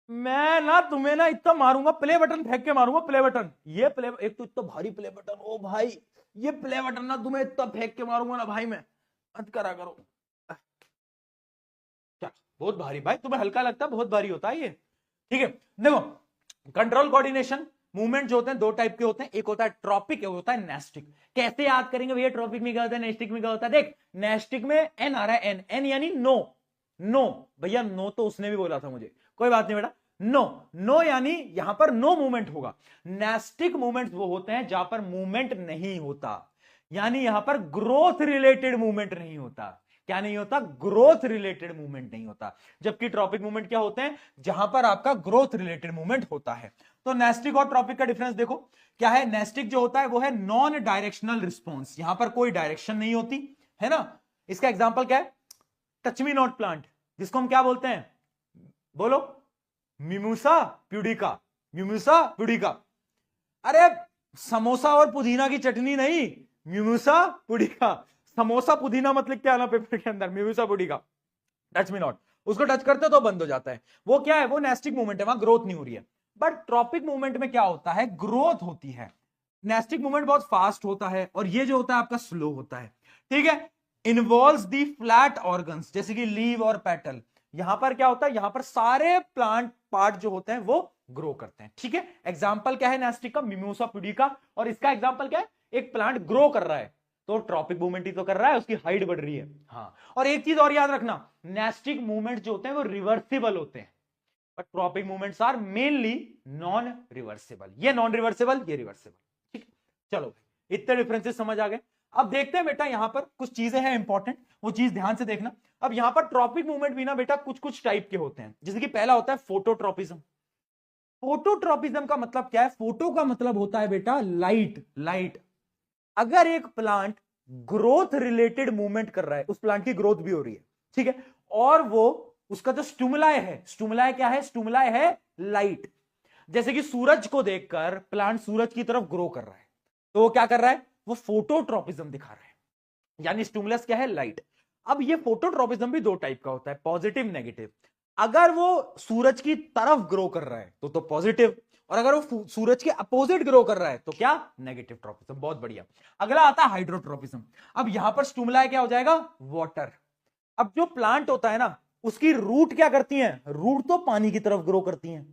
[SPEAKER 1] मैं ना तुम्हें ना इतना मारूंगा, प्ले बटन फेंक के मारूंगा, प्ले बटन। ये प्ले, एक तो इतना भारी प्ले बटन, ओ भाई, ये प्ले बटन ना तुम्हें इतना फेंक के मारूंगा ना भाई, मैं मत करा करो। क्या बहुत भारी भाई? तुम्हें हल्का लगता है, बहुत भारी होता है ये। ठीक है, देखो, कंट्रोल कोऑर्डिनेशन मूवमेंट जो होते हैं दो टाइप के होते हैं, एक होता है ट्रॉपिक, एक होता है नेस्टिक। कैसे याद करेंगे भैया? ट्रॉपिक में क्या होता है, नेस्टिक में क्या होता है? देख, नेस्टिक में एन आ रहा है, एन, एन यानी नो, नो भैया, नो तो उसने भी बोला था मुझे, कोई बात नहीं बेटा। नो, नो यानी यहां पर नो मूवमेंट होगा। नेस्टिक मूवमेंट वो होते हैं जहां पर मूवमेंट नहीं होता, यानी यहां पर ग्रोथ रिलेटेड मूवमेंट नहीं होता। क्या नहीं होता, ग्रोथ रिलेटेड मूवमेंट नहीं होता। जबकि ट्रॉपिक मूवमेंट क्या होते हैं, जहां पर आपका ग्रोथ रिलेटेड मूवमेंट होता है। तो नेस्टिक और ट्रॉपिक का डिफरेंस देखो क्या है। नेस्टिक जो होता है वो है नॉन डायरेक्शनल रिस्पॉन्स, यहां पर कोई डायरेक्शन नहीं होती है ना। इसका एग्जाम्पल क्या है, टच मी नॉट प्लांट, जिसको हम क्या बोलते हैं, बोलो, मिमूसा प्यूडिका। मिमूसा प्यूडिका, अरे समोसा और पुदीना की चटनी नहीं, मिमूसा पुडिका। समोसा पुदीना मतलब क्या आना पेपर के अंदर, मिमूसा पुडिका। टच मी नॉट, उसको टच करते तो बंद हो जाता है। वो क्या है, वो नेस्टिक मूवमेंट है, वहां ग्रोथ नहीं हो रही है। बट ट्रॉपिक मूवमेंट में क्या होता है, ग्रोथ होती है। नेस्टिक मूवमेंट बहुत फास्ट होता है और ये जो होता है आपका स्लो होता है। ठीक है, इन्वॉल्व्स दी फ्लैट ऑर्गन्स, जैसे कि लीव और पेटल। यहां पर क्या होता है, यहां पर सारे प्लांट पार्ट जो होते हैं वो ग्रो करते हैं। ठीक है, एग्जाम्पल क्या है नेस्टिक का, मिमोसा पुडिका। और इसका एग्जाम्पल क्या है, एक प्लांट ग्रो कर रहा है तो ट्रॉपिक मूवमेंट ही तो कर रहा है, उसकी हाइट बढ़ रही है। हाँ, और एक चीज और याद रखना, नेस्टिक मूवमेंट जो होते हैं वो रिवर्सिबल होते हैं, but tropic movements are mainly non reversible. ये नॉन रिवर्सिबल, ये रिवर्सिबल। ठीक है, चलो भाई इतने डिफरेंसेस समझ आ गए। अब देखते हैं बेटा यहां पर कुछ चीजें हैं इंपॉर्टेंट, वो चीज ध्यान से देखना। अब यहां पर ट्रॉपिक मूवमेंट भी ना बेटा कुछ कुछ टाइप के होते हैं, जैसे कि पहला होता है फोटोट्रॉपिज्म। फोटोट्रॉपिज्म का मतलब क्या है, फोटो का मतलब होता है बेटा लाइट। लाइट, अगर एक प्लांट ग्रोथ रिलेटेड मूवमेंट कर रहा है, उस प्लांट की ग्रोथ भी हो रही है, ठीक है, और वो उसका जो स्टिमुलाय है, स्टिमुलाय क्या है, स्टिमुलाय है लाइट। जैसे कि सूरज को देखकर प्लांट सूरज की तरफ ग्रो कर रहा है, तो वो क्या कर रहा है, वो फोटोट्रॉपिज्म दिखा रहा है, यानी स्टिमुलस क्या है, लाइट। अब ये फोटोट्रॉपिज्म भी दो टाइप का होता है, पॉजिटिव नेगेटिव। अगर वो सूरज की तरफ ग्रो कर रहा है तो पॉजिटिव, और अगर वो सूरज के अपोजिट ग्रो कर रहा है तो क्या, नेगेटिव ट्रॉपिज्म। बहुत बढ़िया। अगला आता है हाइड्रोट्रॉपिज्म। अब यहां पर स्टिमुला क्या हो जाएगा, वाटर। अब जो प्लांट होता है ना, उसकी रूट क्या करती है, रूट तो पानी की तरफ ग्रो करती है,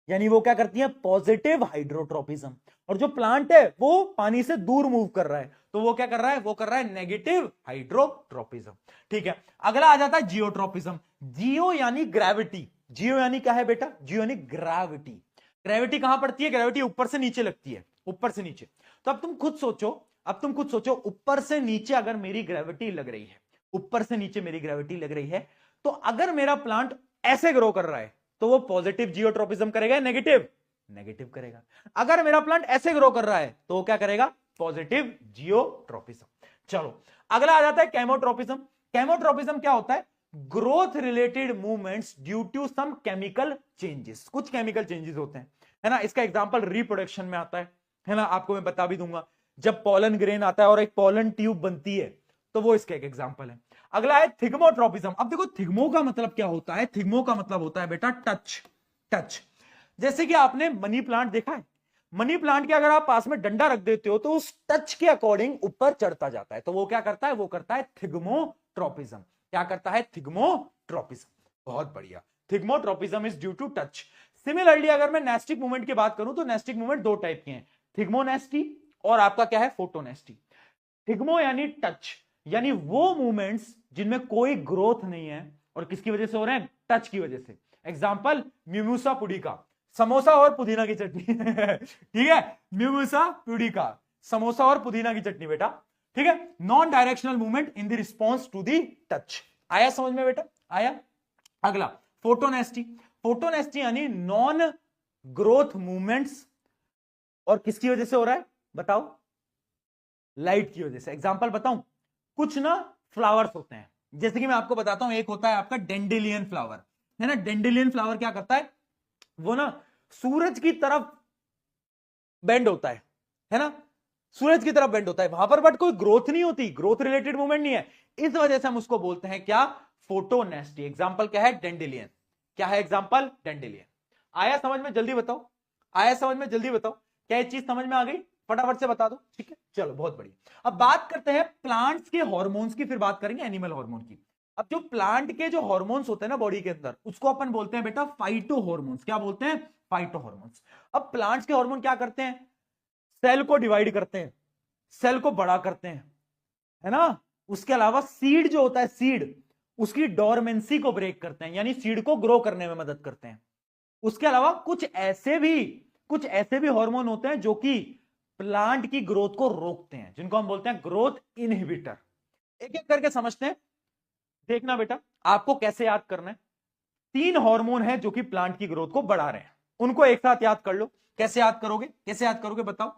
[SPEAKER 1] यानी वो क्या करती है, पॉजिटिव हाइड्रोट्रॉपिज्म। और जो प्लांट है वो पानी से दूर मूव कर रहा है, तो वो क्या कर रहा है, वो कर रहा है नेगेटिव हाइड्रोट्रॉपिज्म। ठीक है, अगला आ जाता है जियोट्रॉपिज्म। जियो यानी ग्रेविटी। जियो यानी क्या है बेटा, जियो यानी ग्रेविटी। ग्रेविटी कहां पड़ती है, ग्रेविटी ऊपर से नीचे लगती है, ऊपर से नीचे। तो अब तुम खुद सोचो, ऊपर से नीचे अगर मेरी ग्रेविटी लग रही है, ऊपर से नीचे मेरी ग्रेविटी लग रही है, तो अगर मेरा प्लांट ऐसे ग्रो कर रहा है तो वो पॉजिटिव जियोट्रॉपिज्म करेगा, नेगेटिव, नेगेटिव करेगा। अगर मेरा प्लांट ऐसे ग्रो कर रहा है तो वो क्या करेगा, पॉजिटिव जियोट्रॉपिज्म। चलो अगला आ जाता है केमोट्रॉपिज्म। केमोट्रॉपिज्म क्या होता है, growth related movements due to some chemical changes. कुछ केमिकल चेंजेस होते हैं, है ना। इसका एग्जांपल रिप्रोडक्शन में आता है ना, आपको मैं बता भी दूंगा। जब पॉलन ग्रेन आता है और एक पॉलन ट्यूब बनती है, तो वो इसका एक एग्जांपल है। अगला है थिग्मोट्रॉपिज्म। अब देखो थिग्मो का मतलब क्या होता है, थिग्मो का मतलब होता है बेटा टच। टच, जैसे कि आपने मनी प्लांट देखा है, मनी प्लांट के अगर आप पास में डंडा रख देते हो तो उस टच के अकॉर्डिंग ऊपर चढ़ता जाता है, तो वो क्या करता है, वो करता है थिग्मोट्रॉपिज्म। क्या करता है, थिग्मोट्रॉपिज्म। बहुत बढ़िया, thigmotropism is due to touch. Similarly अगर मैं नेस्टिक मूवमेंट की बात करूं तो नेस्टिक मूवमेंट दो टाइप के हैं, थिग्मोनेस्टी और आपका क्या है, फोटोनेस्टी। थिग्मो यानी टच, यानी वो मूवमेंट्स जिनमें कोई ग्रोथ नहीं है और किसकी वजह से हो रहे हैं, टच की वजह से। एग्जांपल मिमूसा पुडिका, समोसा और पुदीना की चटनी ठीक है, मिमूसा पुडिका, समोसा और पुदीना की चटनी बेटा। ठीक है, non directional movement in the response to the touch. आया समझ में बेटा, आया। अगला फोटोनेस्टी। फोटोनेस्टी यानी नॉन ग्रोथ मूवमेंट्स, और किसकी वजह से हो रहा है बताओ, लाइट की वजह से। एग्जांपल बताऊं, कुछ ना फ्लावर्स होते हैं, जैसे कि मैं आपको बताता हूं, एक होता है आपका डेंडेलियन फ्लावर, है ना। डेंडेलियन फ्लावर क्या करता है, वो ना सूरज की तरफ बेंड होता है ना, सूरज की तरफ बेंड होता है वहां पर, बट कोई ग्रोथ नहीं होती, ग्रोथ रिलेटेड मूवमेंट नहीं है। इस वजह से हम उसको बोलते हैं क्या, फोटोनेस्टी। एग्जांपल क्या है, डेंडेलियन। क्या है एग्जांपल, डेंडेलियन। आया समझ में, जल्दी बताओ, आया समझ में, जल्दी बताओ, क्या ये चीज समझ में आ गई, फटाफट से बता दो। ठीक है, चलो बहुत बढ़िया। अब बात करते हैं प्लांट्स के हार्मोन्स की, फिर बात करेंगे एनिमल हार्मोन की। अब जो प्लांट के जो हार्मोन्स होते हैं ना बॉडी के अंदर, उसको अपन बोलते हैं बेटा फाइटो हार्मोन्स। क्या बोलते हैं, फाइटो हार्मोन्स। अब प्लांट्स के हार्मोन क्या करते हैं, सेल को डिवाइड करते हैं, सेल को बड़ा करते हैं, है ना। उसके अलावा सीड जो होता है, सीड, उसकी डोरमेंसी को ब्रेक करते हैं, यानी सीड को ग्रो करने में मदद करते हैं। उसके अलावा कुछ ऐसे भी हार्मोन होते हैं जो कि प्लांट की ग्रोथ को रोकते हैं, जिनको हम बोलते हैं ग्रोथ इनहिबिटर। एक एक करके समझते हैं। देखना बेटा आपको कैसे याद करना है। 3 हार्मोन है जो कि प्लांट की ग्रोथ को बढ़ा रहे हैं, उनको एक साथ याद कर लो। कैसे याद करोगे, कैसे याद करोगे बताओ।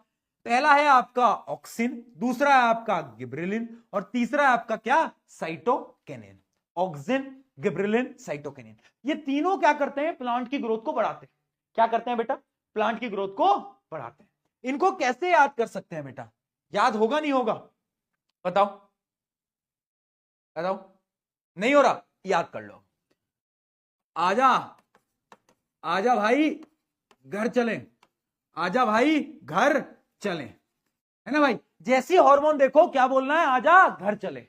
[SPEAKER 1] पहला है आपका ऑक्सिन, दूसरा है आपका गिबरेलिन, और तीसरा है आपका क्या, साइटोकिनिन। ऑक्सिन, गिबरेलिन, साइटोकिनिन, ये तीनों क्या करते हैं, प्लांट की ग्रोथ को बढ़ाते हैं। क्या करते हैं बेटा, प्लांट की ग्रोथ को बढ़ाते हैं। इनको कैसे याद कर सकते हैं बेटा, याद होगा नहीं होगा बताओ, बताओ। नहीं हो रहा, याद कर लो। आजा, आजा भाई घर चलें, आजा भाई घर चलें, है ना भाई। जैसी हार्मोन देखो क्या बोलना है, आजा घर चले,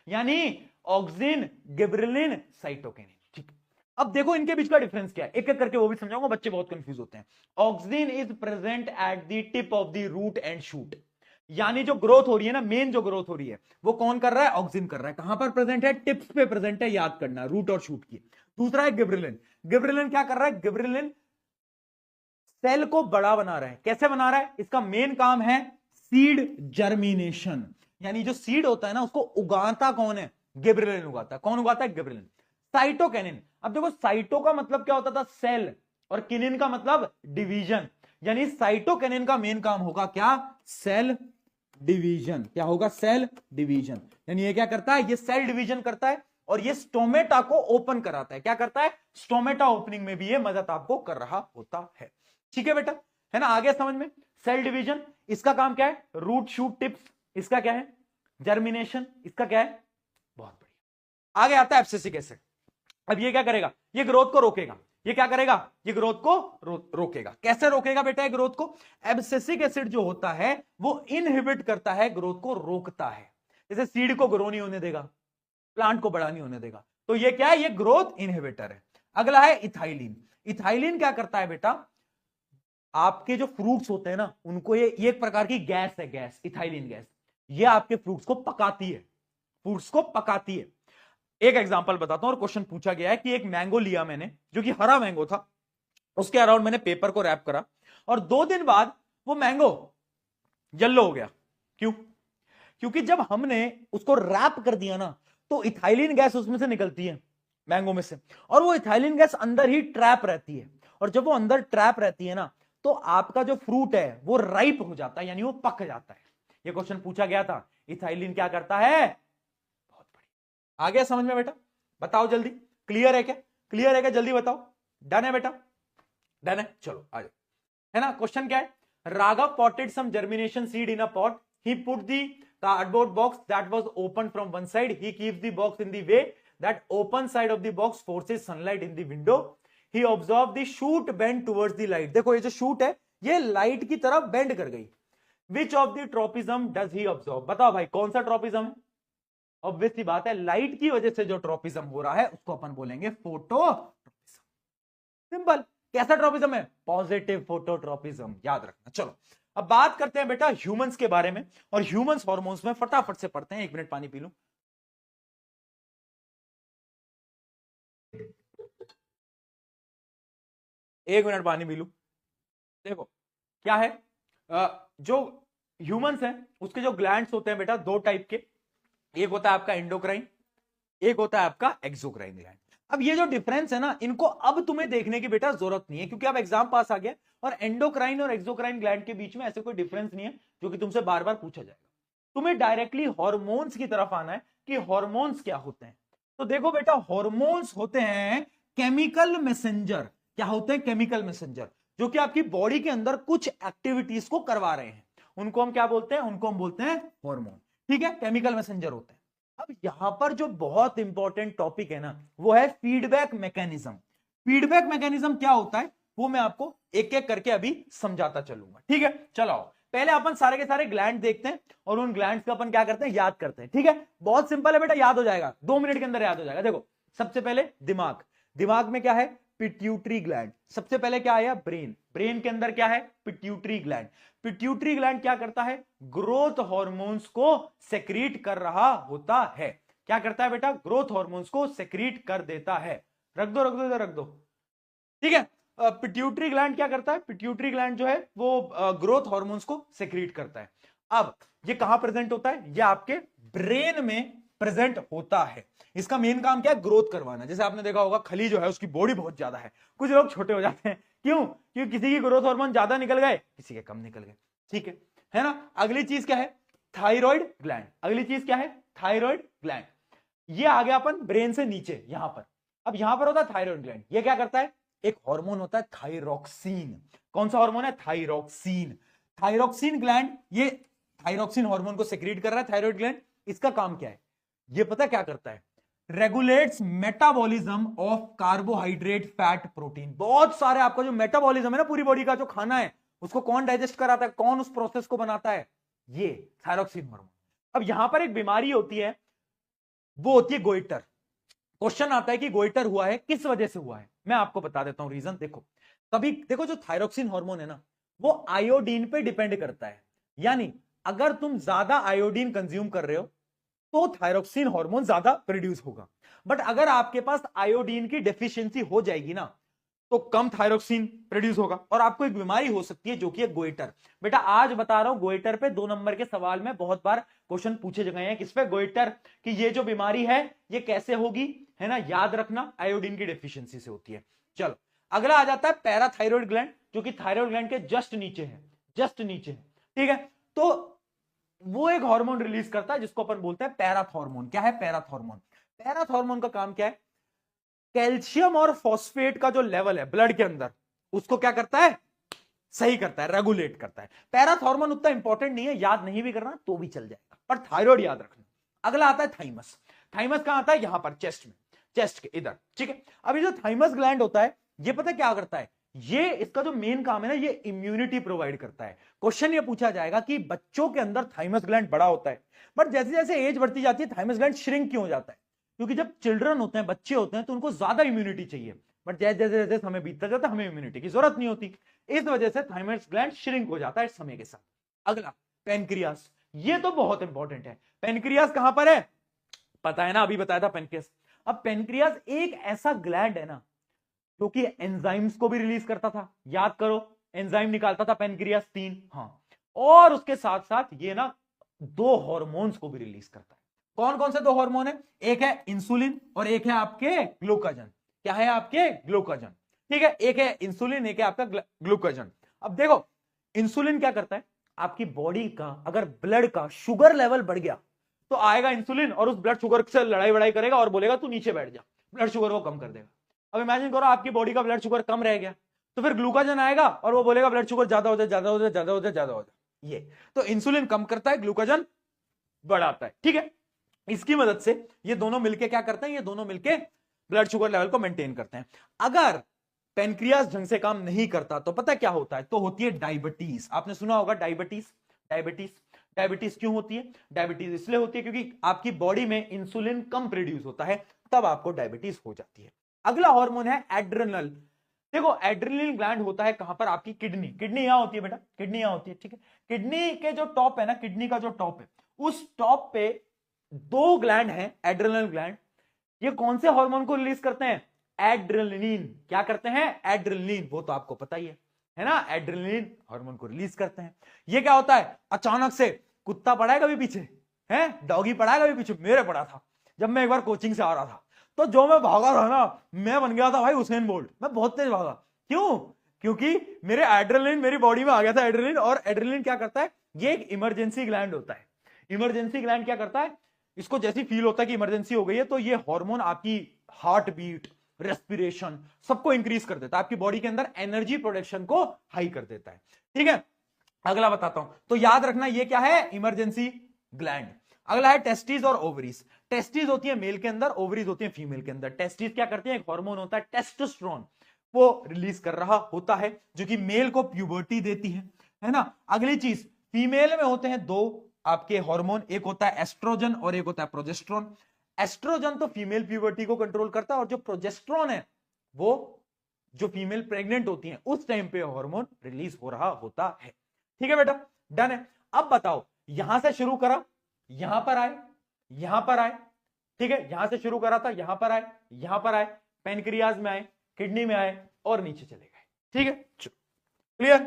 [SPEAKER 1] यानी ऑक्सिन, गिबरेलिन, साइटोकिनिन। ठीक, अब देखो इनके बीच का डिफरेंस क्या है, एक एक करके वो भी समझाऊंगा, बच्चे बहुत कंफ्यूज होते हैं। Auxin is present at the tip of the root and shoot, यानी जो ग्रोथ हो रही है ना, मेन जो ग्रोथ हो रही है वो कौन कर रहा है, ऑक्सिन कर रहा है। कहां पर प्रेजेंट है, टिप्स पे प्रेजेंट है, याद करना, रूट और शूट की। दूसरा है गिबरेलिन, गिबरेलिन क्या कर रहा है, गिबरेलिन सेल को बड़ा बना रहा है। कैसे बना रहा है, इसका मेन काम है सीड जर्मिनेशन, यानी जो सीड होता है ना उसको उगाता कौन है, गिबरेलिन उगाता है। कौन उगाता है, गिबरेलिन। साइटोकिनिन, अब देखो साइटो का मतलब क्या होता था, सेल, और किनिन का मतलब डिवीजन, यानी साइटोकिनिन का मेन काम होगा क्या, सेल डिवीजन। क्या होगा, सेल डिवीजन, यानी ये क्या करता है, ये सेल डिवीजन करता है, और ये स्टोमेटा को ओपन कराता है। क्या करता है, स्टोमेटा ओपनिंग में भी ये मदद आपको कर रहा होता है। ठीक है बेटा, है ना, आगे समझ में। सेल डिवीजन, इसका काम क्या है, रूट शूट टिप्स, इसका क्या है, जर्मिनेशन, इसका क्या है, बहुत बढ़िया। आगे आता है एब्सिसिक एसिड। अब ये क्या करेगा, ये ग्रोथ को रोकेगा। ये क्या करेगा, ये ग्रोथ को रोकेगा। कैसे रोकेगा बेटा, ये ग्रोथ को, एब्सिसिक एसिड जो होता है वो इनहिबिट करता है, ग्रोथ को रोकता है। जैसे सीड को ग्रो नहीं होने देगा, प्लांट को बड़ा नहीं होने देगा, तो ये क्या है, ये ग्रोथ इनहिबिटर है। अगला है इथाइलिन। इथाइलिन क्या करता है बेटा, आपके जो फ्रूट्स होते हैं ना उनको, ये एक प्रकार की गैस है, गैस, इथाइलिन गैस, ये आपके फ्रूट्स को पकाती है, फ्रूट्स को पकाती है। एक एग्जांपल बताता हूं, और क्वेश्चन पूछा गया है कि एक मैंगो लिया मैंने, जो कि हरा मैंगो था, उसके अराउंड मैंने पेपर को रैप करा, और 2 दिन बाद वो मैंगो येलो हो गया। क्यों, क्योंकि जब हमने उसको रैप कर दिया ना तो इथाइलिन गैस उसमें से निकलती है, मैंगो में से, और वो इथाइलिन गैस अंदर ही ट्रैप रहती है, और जब वो अंदर ट्रैप रहती है ना तो आपका जो फ्रूट है वो राइप हो जाता है, यानी वो पक जाता है। ये क्वेश्चन पूछा गया था, इथाइलिन क्या करता है, बहुत बढ़िया। आ गया समझ में बेटा, बताओ जल्दी, क्लियर है क्या, क्लियर है क्या, जल्दी बताओ। डन है बेटा, डन है, चलो आ जाओ। है ना, क्वेश्चन क्या है, Raghav potted some germination seed in a pot. He put the cardboard box that was open from one side. He keeps the box in the way that open side of the box forces sunlight in the window. He observed the shoot bend towards the light. देखो ये जो shoot है ये लाइट की तरफ बेंड कर गई। Which of the tropism does he observe? बताओ भाई कौन सा ट्रोपिज्म है, ऑब्वियस सी बात है, लाइट की वजह से जो ट्रोपिज्म हो रहा है उसको अपन बोलेंगे फोटोट्रोपिज्म। सिंपल, कैसा ट्रोपिज्म है, पॉजिटिव फोटोट्रोपिज्म, याद रखना। चलो अब बात करते हैं बेटा ह्यूमंस के बारे में, और ह्यूमंस हार्मोन्स में फटाफट से पढ़ते हैं। 1 मिनट पानी पी लूं। एक मिनट पानी पी लूं। देखो क्या है, जो ह्यूमंस हैं उसके जो ग्लैंड्स होते हैं बेटा 2 टाइप के, एक होता है आपका एंडोक्राइन, एक होता है आपका एक्सोक्राइन ग्लैंड। अब ये जो डिफरेंस है ना, इनको अब तुम्हें देखने की बेटा जरूरत नहीं है, क्योंकि अब एग्जाम पास आ गया, और एंडोक्राइन और एक्सोक्राइन ग्लैंड के बीच में ऐसे कोई डिफरेंस नहीं है जो कि तुमसे बार बार पूछा जाएगा। तुम्हें डायरेक्टली हार्मोन्स की तरफ आना है कि हार्मोन्स क्या होते हैं। तो देखो बेटा, हार्मोन्स होते हैं केमिकल मैसेंजर। क्या होते हैं, केमिकल मैसेंजर, जो कि आपकी बॉडी के अंदर कुछ एक्टिविटीज को करवा रहे हैं, उनको हम क्या बोलते हैं, उनको हम बोलते हैं हार्मोन। ठीक है, केमिकल मैसेंजर होते हैं। अब यहां पर जो बहुत इंपॉर्टेंट टॉपिक है ना वो है फीडबैक मैकेनिज्म। फीडबैक मैकेनिज्म क्या होता है वो मैं आपको एक एक करके अभी समझाता चलूंगा। ठीक है, चलो पहले अपन सारे के सारे ग्लैंड देखते हैं, और उन ग्लैंड्स का अपन क्या करते हैं, याद करते हैं। ठीक है, बहुत सिंपल है बेटा, याद हो जाएगा, 2 मिनट के अंदर याद हो जाएगा। देखो सबसे पहले दिमाग, दिमाग में क्या है, पिट्यूटरी ग्लैंड। सबसे पहले क्या आया, ब्रेन, ब्रेन के अंदर क्या है, पिट्यूटरी ग्लैंड। पिट्यूटरी ग्लैंड क्या करता है, ग्रोथ हार्मोन्स को सेक्रीट कर रहा होता है। क्या करता है बेटा, ग्रोथ हार्मोन्स को सेक्रीट कर देता है। रख दो रख दो इधर रख दो। ठीक है, पिट्यूटरी ग्लैंड क्या करता है, पिट्यूटरी ग्लैंड जो है वो ग्रोथ हार्मोन्स को सेक्रीट करता है। अब ये कहां प्रेजेंट होता है, ये आपके ब्रेन में प्रेजेंट होता है। इसका मेन काम क्या है? ग्रोथ करवाना। जैसे आपने देखा होगा खली जो है उसकी बॉडी बहुत ज्यादा है, कुछ लोग छोटे हो जाते हैं, क्यों? क्योंकि किसी की ग्रोथ हार्मोन ज्यादा निकल गए, किसी के कम निकल गए, ठीक है ना। अगली चीज क्या है? Thyroid gland. अगली चीज क्या है? Thyroid gland. ये आ गया अपन ब्रेन से नीचे यहां पर। अब यहां पर होता है थायराइड ग्लैंड। ये क्या करता है? एक हार्मोन होता है थायरोक्सिन। कौन सा हार्मोन है? थायरोक्सिन। थायरोक्सिन ग्लैंड ये थायरोक्सिन हार्मोन को सेक्रेट कर रहा है, थायराइड ग्लैंड। इसका काम क्या है? ये पता क्या करता है? Regulates metabolism of carbohydrate, fat, protein. बहुत सारे आपका जो मेटाबॉलिज्म है ना पूरी बॉडी का, जो खाना है उसको कौन डाइजेस्ट कराता है, कौन उस प्रोसेस को बनाता है? ये थायरोक्सिन हार्मोन। अब यहां पर एक बीमारी होती है, वो होती है गोइटर। क्वेश्चन आता है कि गोइटर हुआ है किस वजह से हुआ है? मैं आपको बता देता हूं रीजन। देखो कभी देखो जो थायरोक्सिन हार्मोन है ना वो आयोडीन पे डिपेंड करता है। यानी अगर तुम ज्यादा आयोडीन कंज्यूम कर रहे हो तो थायरोक्सिन हार्मोन ज्यादा प्रोड्यूस होगा। बट अगर आपके पास आयोडीन की डेफिशिएंसी हो जाएगी ना तो कम थायरोक्सिन प्रोड्यूस होगा और आपको एक बीमारी हो सकती है जो कि है गोइटर। बेटा आज बता रहा हूं गोइटर पे 2 नंबर के सवाल में बहुत बार क्वेश्चन पूछे गए हैं। किस पे? गोइटर। कि ये जो बीमारी है ये कैसे होगी, है ना, याद रखना आयोडीन की डेफिशिएंसी से होती है। चलो अगला आ जाता है पैराथायरॉयड ग्लैंड, जो कि थायराइड ग्लैंड के जस्ट नीचे है, जस्ट नीचे है, ठीक है। तो वो एक हार्मोन रिलीज करता है जिसको अपन बोलते हैं पैराथॉर्मोन। क्या है? पैराथॉर्मोन। पैराथॉर्मोन का काम क्या है? कैल्शियम और फॉस्फेट का जो लेवल है ब्लड के अंदर उसको क्या करता है? सही करता है, रेगुलेट करता है। पैराथॉर्मोन उतना इंपॉर्टेंट नहीं है, याद नहीं भी करना तो भी चल जाएगा, पर थायराइड याद रखना। अगला आता है थाइमस। थाइमस कहां आता है? यहां पर चेस्ट में, चेस्ट के इधर, ठीक है। अब ये जो थाइमस ग्लैंड होता है ये पता क्या करता है? ये इसका जो मेन काम है ना ये इम्यूनिटी प्रोवाइड करता है। क्वेश्चन ये पूछा जाएगा कि बच्चों के अंदर थाइमस ग्लैंड बड़ा होता है, बट जैसे जैसे एज बढ़ती जाती है थाइमस ग्लैंड श्रिंक क्यों हो जाता है? क्योंकि जब चिल्ड्रन होते हैं, बच्चे होते हैं, तो उनको ज्यादा इम्यूनिटी चाहिए, बट जैसे जैसे जैसे समय बीतता जाता है हमें इम्यूनिटी की जरूरत नहीं होती, इस वजह से थाइमस ग्लैंड श्रिंक हो जाता है समय के साथ। अगला पेनक्रियास। ये तो बहुत इंपॉर्टेंट है। पेनक्रियास कहां पर है? पता है ना, अभी बताया था पेनक्रियास। अब पेनक्रियास एक ऐसा ग्लैंड है ना जो कि एंजाइम्स को भी रिलीज करता था, याद करो एंजाइम निकालता था पेनक्रियास 3, हाँ, और उसके साथ साथ ये ना 2 हार्मोन्स को भी रिलीज करता है। कौन कौन से 2 हार्मोन है? एक है इंसुलिन और एक है आपके ग्लूकाजन। क्या है? आपके ग्लूकाजन, ठीक है। एक है इंसुलिन, एक है आपका ग्लूकाजन। अब देखो इंसुलिन क्या करता है? आपकी बॉडी का अगर ब्लड का शुगर लेवल बढ़ गया तो आएगा इंसुलिन और उस ब्लड शुगर से लड़ाई वड़ाई करेगा और बोलेगा तू नीचे बैठ जा, ब्लड शुगर को कम कर देगा। अब इमेजिन करो आपकी बॉडी का ब्लड शुगर कम रह गया तो फिर ग्लूकाजन आएगा और वो बोलेगा ब्लड शुगर ज्यादा हो जाए, ज्यादा हो जाए, ज्यादा हो जाए, ज्यादा हो जाए। ये तो इंसुलिन कम करता है, ग्लूकाजन बढ़ाता है, ठीक है। इसकी मदद से ये दोनों मिलके क्या करते हैं? ये दोनों मिलके ब्लड शुगर लेवल को मेंटेन करते हैं। अगर पेनक्रियास ढंग से काम नहीं करता तो पता क्या होता है? तो होती है डायबिटीज। आपने सुना होगा डायबिटीज। डायबिटीज डायबिटीज क्यों होती है? डायबिटीज इसलिए होती है क्योंकि आपकी बॉडी में इंसुलिन कम प्रोड्यूस होता है, तब आपको डायबिटीज हो जाती है। अगला हार्मोन है एड्रेनल। देखो एड्रेनल ग्लैंड होता है कहां पर? आपकी किडनी। किडनी यहां होती है बेटा, किडनी यहां होती है, ठीक है। किडनी के जो टॉप है ना, किडनी का जो टॉप है उस टॉप पे 2 ग्लैंड है एड्रेनल ग्लैंड। ये कौन से हार्मोन को रिलीज करते हैं? एड्रेनलिन। क्या करते हैं? एड्रेनलिन। वो तो आपको पता ही है ना, एड्रेनलिन हार्मोन को रिलीज करते हैं। ये क्या होता है? अचानक से कुत्ता पड़ा है कभी पीछे? है डॉगी पड़ा है कभी पीछे? मेरे पड़ा था जब मैं एक बार कोचिंग से आ रहा था, तो जो मैं भागा था ना मैं बन गया था भाई हुसैन बोल्ट। मैं बहुत तेज भागा। क्यों? क्योंकि मेरे एड्रेनलिन मेरी बॉडी में आ गया था एड्रेनलिन। और एड्रेनलिन क्या करता है? ये एक इमरजेंसी ग्लैंड होता है। इमरजेंसी ग्लैंड क्या करता है? इसको जैसी फील होता है कि इमरजेंसी हो गई है तो ये हार्मोन आपकी हार्ट बीट, रेस्पिरेशन सबको इंक्रीज कर देता है, आपकी बॉडी के अंदर एनर्जी प्रोडक्शन को हाई कर देता है, ठीक है। अगला बताता हूं, तो याद रखना ये क्या है? Emergency gland. अगला है टेस्टिस और ओवरीज। टेस्टिस होती है मेल के अंदर, ओवरीज होती है फीमेल के अंदर। टेस्टिस क्या करती है? एक हार्मोन होता है टेस्टोस्टेरोन, वो रिलीज कर रहा होता है जो कि मेल को प्यूबर्टी देती है ना। अगली चीज, फीमेल में होते हैं 2 आपके हार्मोन, एक होता है एस्ट्रोजन और एक होता है प्रोजेस्टेरोन। एस्ट्रोजन तो फीमेल प्यूबर्टी को कंट्रोल करता है और जो प्रोजेस्टेरोन है वो जो फीमेल प्रेग्नेंट होती है उस टाइम पे हार्मोन रिलीज हो रहा होता है, ठीक है बेटा, डन है। अब बताओ यहां से शुरू करा, यहां पर आए, यहां पर आए, ठीक है, यहां से शुरू करा था, यहां पर आए, यहां पर आए, पेनक्रियाज में आए, किडनी में आए और नीचे चले गए, ठीक है। क्लियर?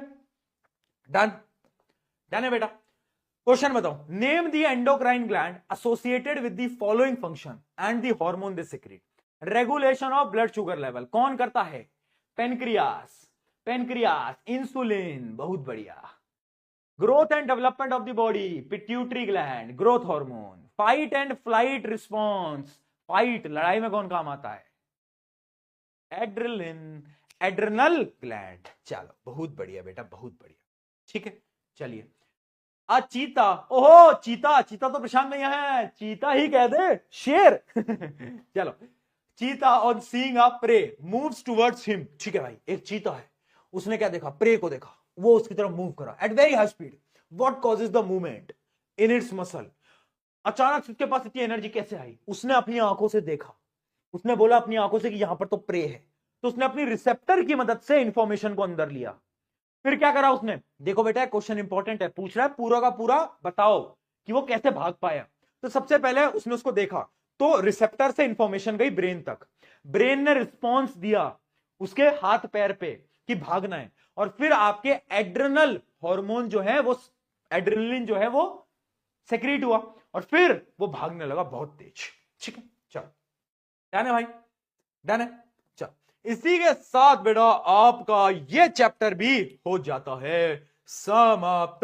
[SPEAKER 1] डन? डन है बेटा। क्वेश्चन बताओ, name the endocrine gland associated with the following function and the hormone they secrete. Regulation of blood sugar level कौन करता है? पेनक्रियास, पेनक्रियास, इंसुलिन, बहुत बढ़िया। Growth and development of the body, pituitary gland, growth hormone. Fight and flight response, fight लड़ाई में कौन काम आता है? Adrenaline, adrenal gland. चलो बहुत बढ़िया बेटा, बहुत बढ़िया, ठीक है। चलिए चीता, ओहो चीता, चीता तो प्रशांत नहीं है, चीता ही कह दे, शेर। चलो, cheetah on seeing a prey moves towards him. ठीक है भाई, एक चीता है, उसने क्या देखा? प्रे को देखा, वो उसकी तरफ मूव करा at very high speed. What causes the movement in its muscle? अचानक उसके पास इतनी एनर्जी कैसे आई? उसने अपनी आंखों से देखा, उसने बोला अपनी आंखों से कि यहां पर तो प्रे है, तो उसने अपनी रिसेप्टर की मदद से इंफॉर्मेशन को अंदर लिया। फिर क्या करा उसने? देखो बेटा क्वेश्चन इंपॉर्टेंट है, पूछ रहा है पूरा का पूरा बताओ कि वो कैसे भाग पाया। तो सबसे पहले उसने उसको देखा, तो रिसेप्टर से इंफॉर्मेशन गई ब्रेन तक, ब्रेन ने रिस्पॉन्स दिया उसके हाथ पैर पे कि भागना है, और फिर आपके एड्रेनल हार्मोन जो है वो, एड्रेनलिन जो है वो सेक्रेट हुआ, और फिर वो भागने लगा बहुत तेज। ठीक है, चलो डन है भाई, डन है। चलो इसी के साथ बेटा आपका ये चैप्टर भी हो जाता है समाप्त।